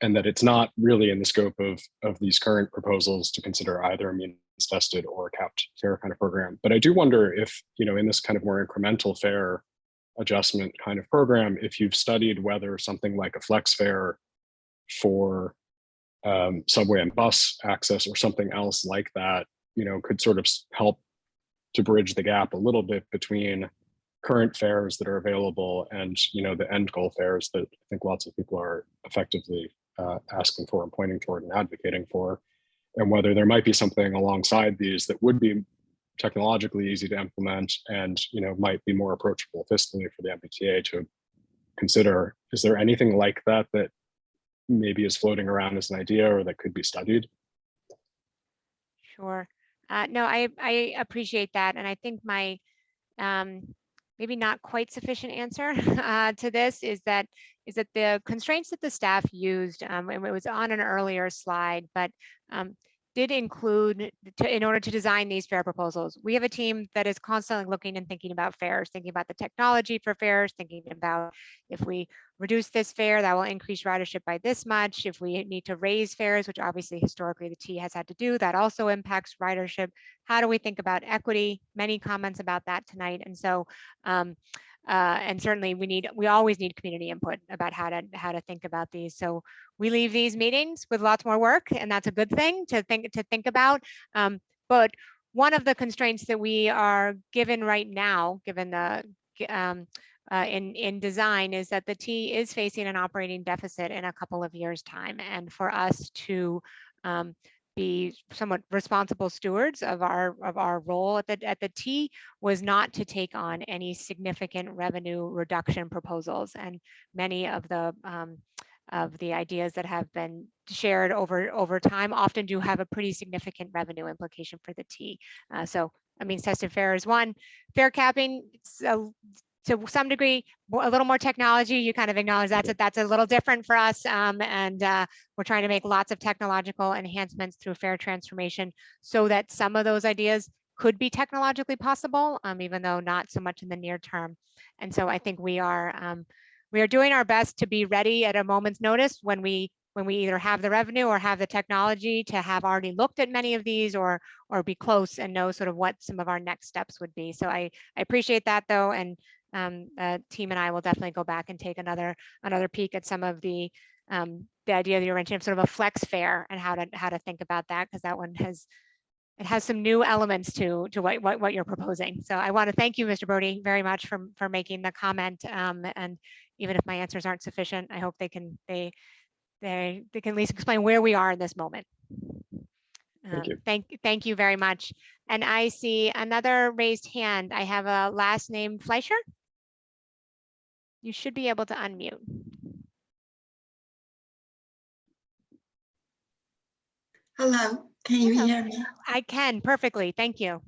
and that it's not really in the scope of these current proposals to consider either a means tested or a capped fare kind of program. But I do wonder if, in this kind of more incremental fare adjustment kind of program, if you've studied whether something like a flex fare for subway and bus access or something else like that, could sort of help to bridge the gap a little bit between current fares that are available and, the end goal fares that I think lots of people are effectively asking for and pointing toward and advocating for, and whether there might be something alongside these that would be technologically easy to implement and, might be more approachable fiscally for the MBTA to consider. Is there anything like that that maybe is floating around as an idea or that could be studied? Sure. No, I appreciate that. And I think my maybe not quite sufficient answer to this is that the constraints that the staff used, and it was on an earlier slide, but did include, in order to design these fare proposals, we have a team that is constantly looking and thinking about fares, thinking about the technology for fares, thinking about if we reduce this fare, that will increase ridership by this much. If we need to raise fares, which obviously historically the T has had to do, that also impacts ridership. How do we think about equity? Many comments about that tonight. And so, and certainly we always need community input about how to think about these. So we leave these meetings with lots more work, and that's a good thing to think about. But one of the constraints that we are given right now, given the in design, is that the T is facing an operating deficit in a couple of years' time, and for us to be somewhat responsible stewards of our role at the T was not to take on any significant revenue reduction proposals. And many of the ideas that have been shared over time often do have a pretty significant revenue implication for the T. So I mean, tested fare is one. Fare capping, to some degree, a little more technology. You kind of acknowledge that's a little different for us, and we're trying to make lots of technological enhancements through fare transformation so that some of those ideas could be technologically possible, even though not so much in the near term. And so I think we are doing our best to be ready at a moment's notice when we either have the revenue or have the technology to have already looked at many of these or be close and know sort of what some of our next steps would be. So I appreciate that, though, and team and I will definitely go back and take another peek at some of the idea that you mentioned of sort of a flex fare and how to think about that, because that one has some new elements to what you're proposing. So I want to thank you, Mr. Brody, very much for making the comment. And even if my answers aren't sufficient, I hope they can at least explain where we are in this moment. Thank you. Thank you very much. And I see another raised hand. I have a last name Fleischer. You should be able to unmute. Hello, can you hear me? I can perfectly, thank you.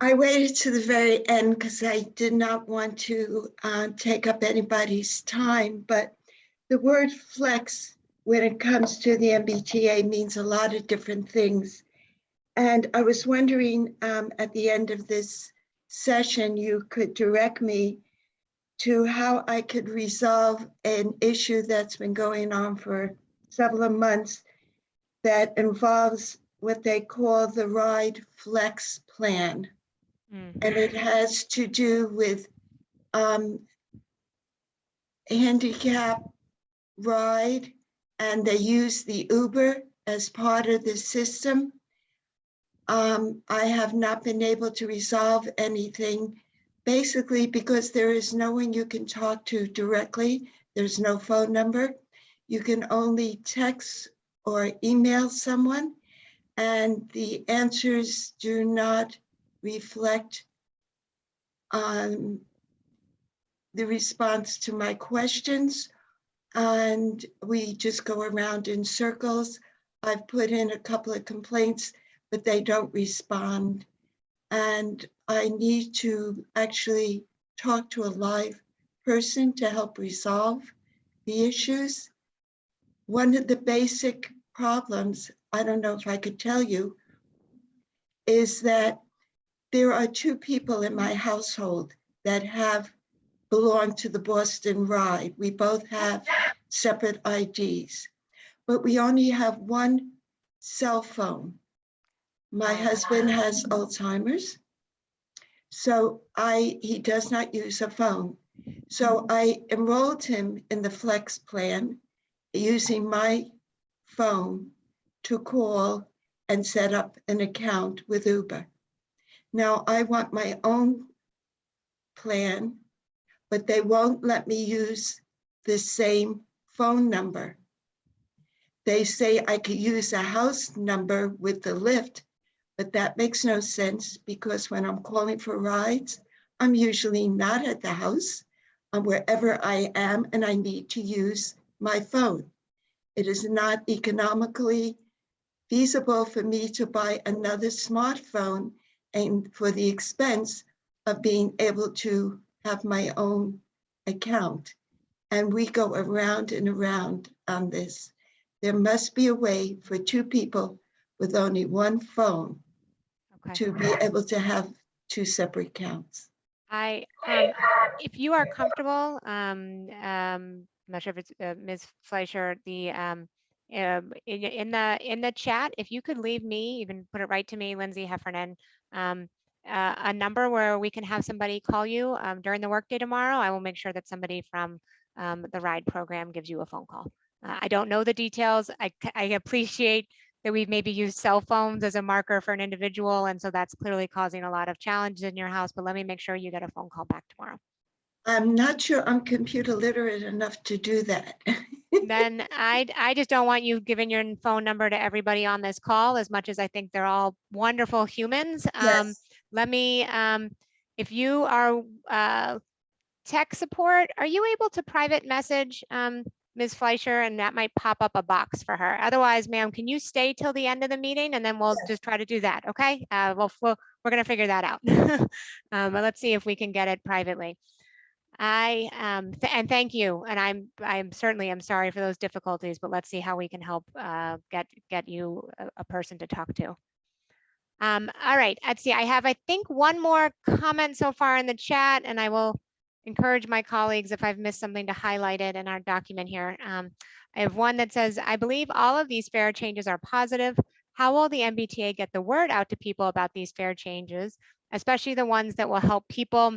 I waited to the very end because I did not want to take up anybody's time, but the word flex, when it comes to the MBTA, means a lot of different things. And I was wondering at the end of this session, you could direct me to how I could resolve an issue that's been going on for several months that involves what they call the Ride Flex Plan. And it has to do with handicap ride, and they use the Uber as part of the system. I have not been able to resolve anything, basically because there is no one you can talk to directly. There's no phone number. You can only text or email someone, and the answers do not reflect on the response to my questions, and we just go around in circles. I've put in a couple of complaints, but they don't respond. And I need to actually talk to a live person to help resolve the issues. One of the basic problems, I don't know if I could tell you, is that there are two people in my household that have belonged to the Boston Ride. We both have separate IDs, but we only have one cell phone. My husband has Alzheimer's, so he does not use a phone. So I enrolled him in the Flex plan using my phone to call and set up an account with Uber. Now I want my own plan, but they won't let me use the same phone number. They say I could use a house number with the Lyft, but that makes no sense because when I'm calling for rides, I'm usually not at the house. I'm wherever I am and I need to use my phone. It is not economically feasible for me to buy another smartphone and for the expense of being able to have my own account. And we go around and around on this. There must be a way for two people with only one phone Okay. to be able to have two separate counts. If you are comfortable, I'm not sure if it's Ms. Fleischer, in the chat, if you could leave me, even put it right to me, Lindsay Heffernan, a number where we can have somebody call you during the workday tomorrow. I will make sure that somebody from the RIDE program gives you a phone call. I don't know the details. I appreciate that we've maybe used cell phones as a marker for an individual, and so that's clearly causing a lot of challenges in your house, but let me make sure you get a phone call back tomorrow. I'm not sure I'm computer literate enough to do that. Then I just don't want you giving your phone number to everybody on this call, as much as I think they're all wonderful humans. Yes. Let me, if you are tech support, are you able to private message Ms. Fleischer, and that might pop up a box for her? Otherwise, ma'am, can you stay till the end of the meeting, and then we'll just try to do that, okay? We're gonna figure that out. But let's see if we can get it privately. And thank you, and I'm certainly sorry for those difficulties, but let's see how we can help get you a person to talk to. All right, let's see. I have, I think, one more comment so far in the chat, and I will encourage my colleagues if I've missed something to highlight it in our document here. I have one that says, I believe all of these fare changes are positive. How will the MBTA get the word out to people about these fare changes, especially the ones that will help people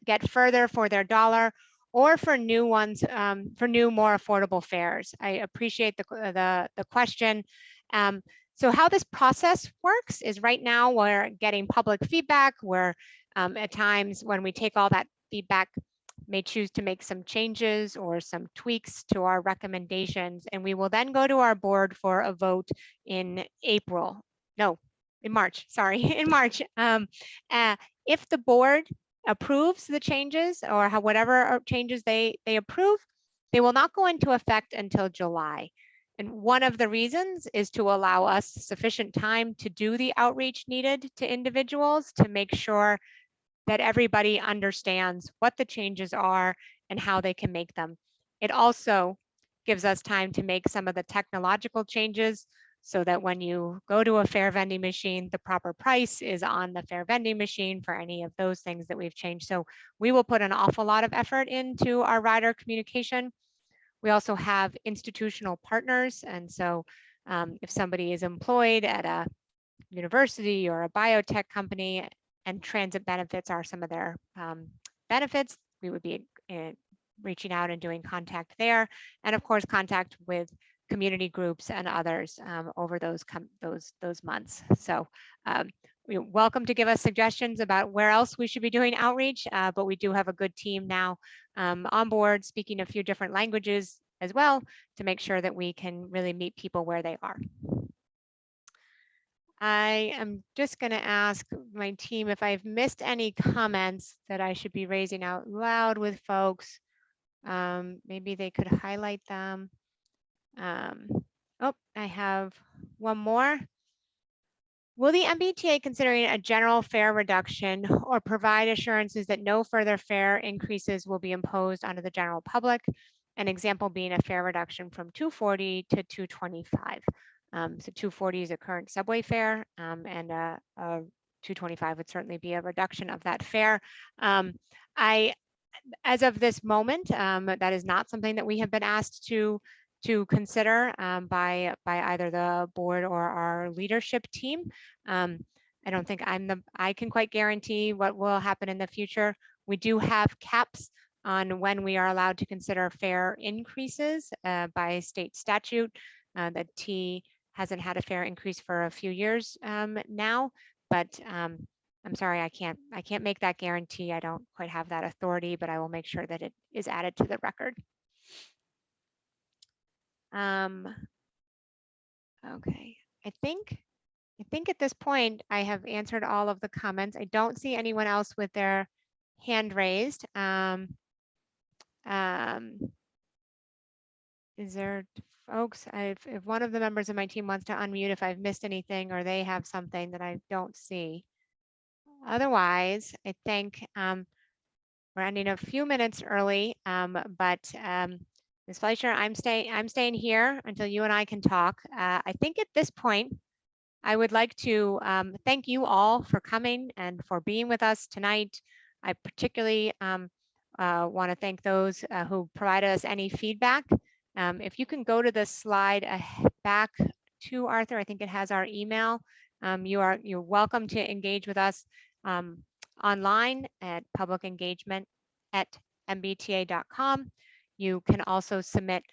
get further for their dollar, or for new ones, for new, more affordable fares? I appreciate the question. So how this process works is right now we're getting public feedback. We're at times when we take all that feedback, may choose to make some changes or some tweaks to our recommendations, and we will then go to our board for a vote in April. No, in March, sorry, in March. If the board approves the changes, or whatever changes they approve, they will not go into effect until July. And one of the reasons is to allow us sufficient time to do the outreach needed to individuals to make sure that everybody understands what the changes are and how they can make them. It also gives us time to make some of the technological changes so that when you go to a fare vending machine, the proper price is on the fare vending machine for any of those things that we've changed. So we will put an awful lot of effort into our rider communication. We also have institutional partners. And so if somebody is employed at a university or a biotech company, and transit benefits are some of their benefits, we would be reaching out and doing contact there. And of course, contact with community groups and others over those months. So you're welcome to give us suggestions about where else we should be doing outreach, but we do have a good team now on board, speaking a few different languages as well, to make sure that we can really meet people where they are. I am just going to ask my team if I've missed any comments that I should be raising out loud with folks. Maybe they could highlight them. Oh, I have one more. Will the MBTA considering a general fare reduction or provide assurances that no further fare increases will be imposed onto the general public? An example being a fare reduction from $2.40 to $2.25. So $2.40 is a current subway fare, and $2.25 would certainly be a reduction of that fare. As of this moment, that is not something that we have been asked to consider by either the board or our leadership team. I don't think I can quite guarantee what will happen in the future. We do have caps on when we are allowed to consider fare increases by state statute. The T hasn't had a fare increase for a few years now, but I'm sorry, I can't make that guarantee. I don't quite have that authority, but I will make sure that it is added to the record. Okay, I think at this point I have answered all of the comments. I don't see anyone else with their hand raised. Is there folks, if one of the members of my team wants to unmute if I've missed anything or they have something that I don't see. Otherwise, I think we're ending a few minutes early, but Ms. Fleischer, I'm staying here until you and I can talk. I think at this point, I would like to thank you all for coming and for being with us tonight. I particularly want to thank those who provided us any feedback. If you can go to the slide back to Arthur, I think it has our email. You're welcome to engage with us online at publicengagement@mbta.com. You can also submit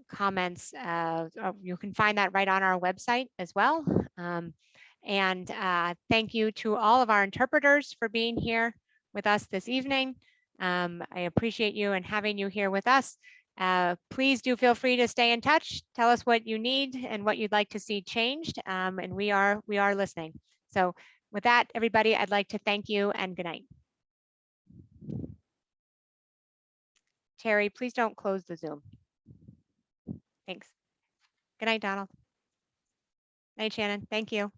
comments. You can find that right on our website as well. And thank you to all of our interpreters for being here with us this evening. I appreciate you and having you here with us. Please do feel free to stay in touch. Tell us what you need and what you'd like to see changed. And we are listening. So with that, everybody, I'd like to thank you and good night. Terry, please don't close the Zoom. Thanks. Good night, Donald. Night, Shannon. Thank you.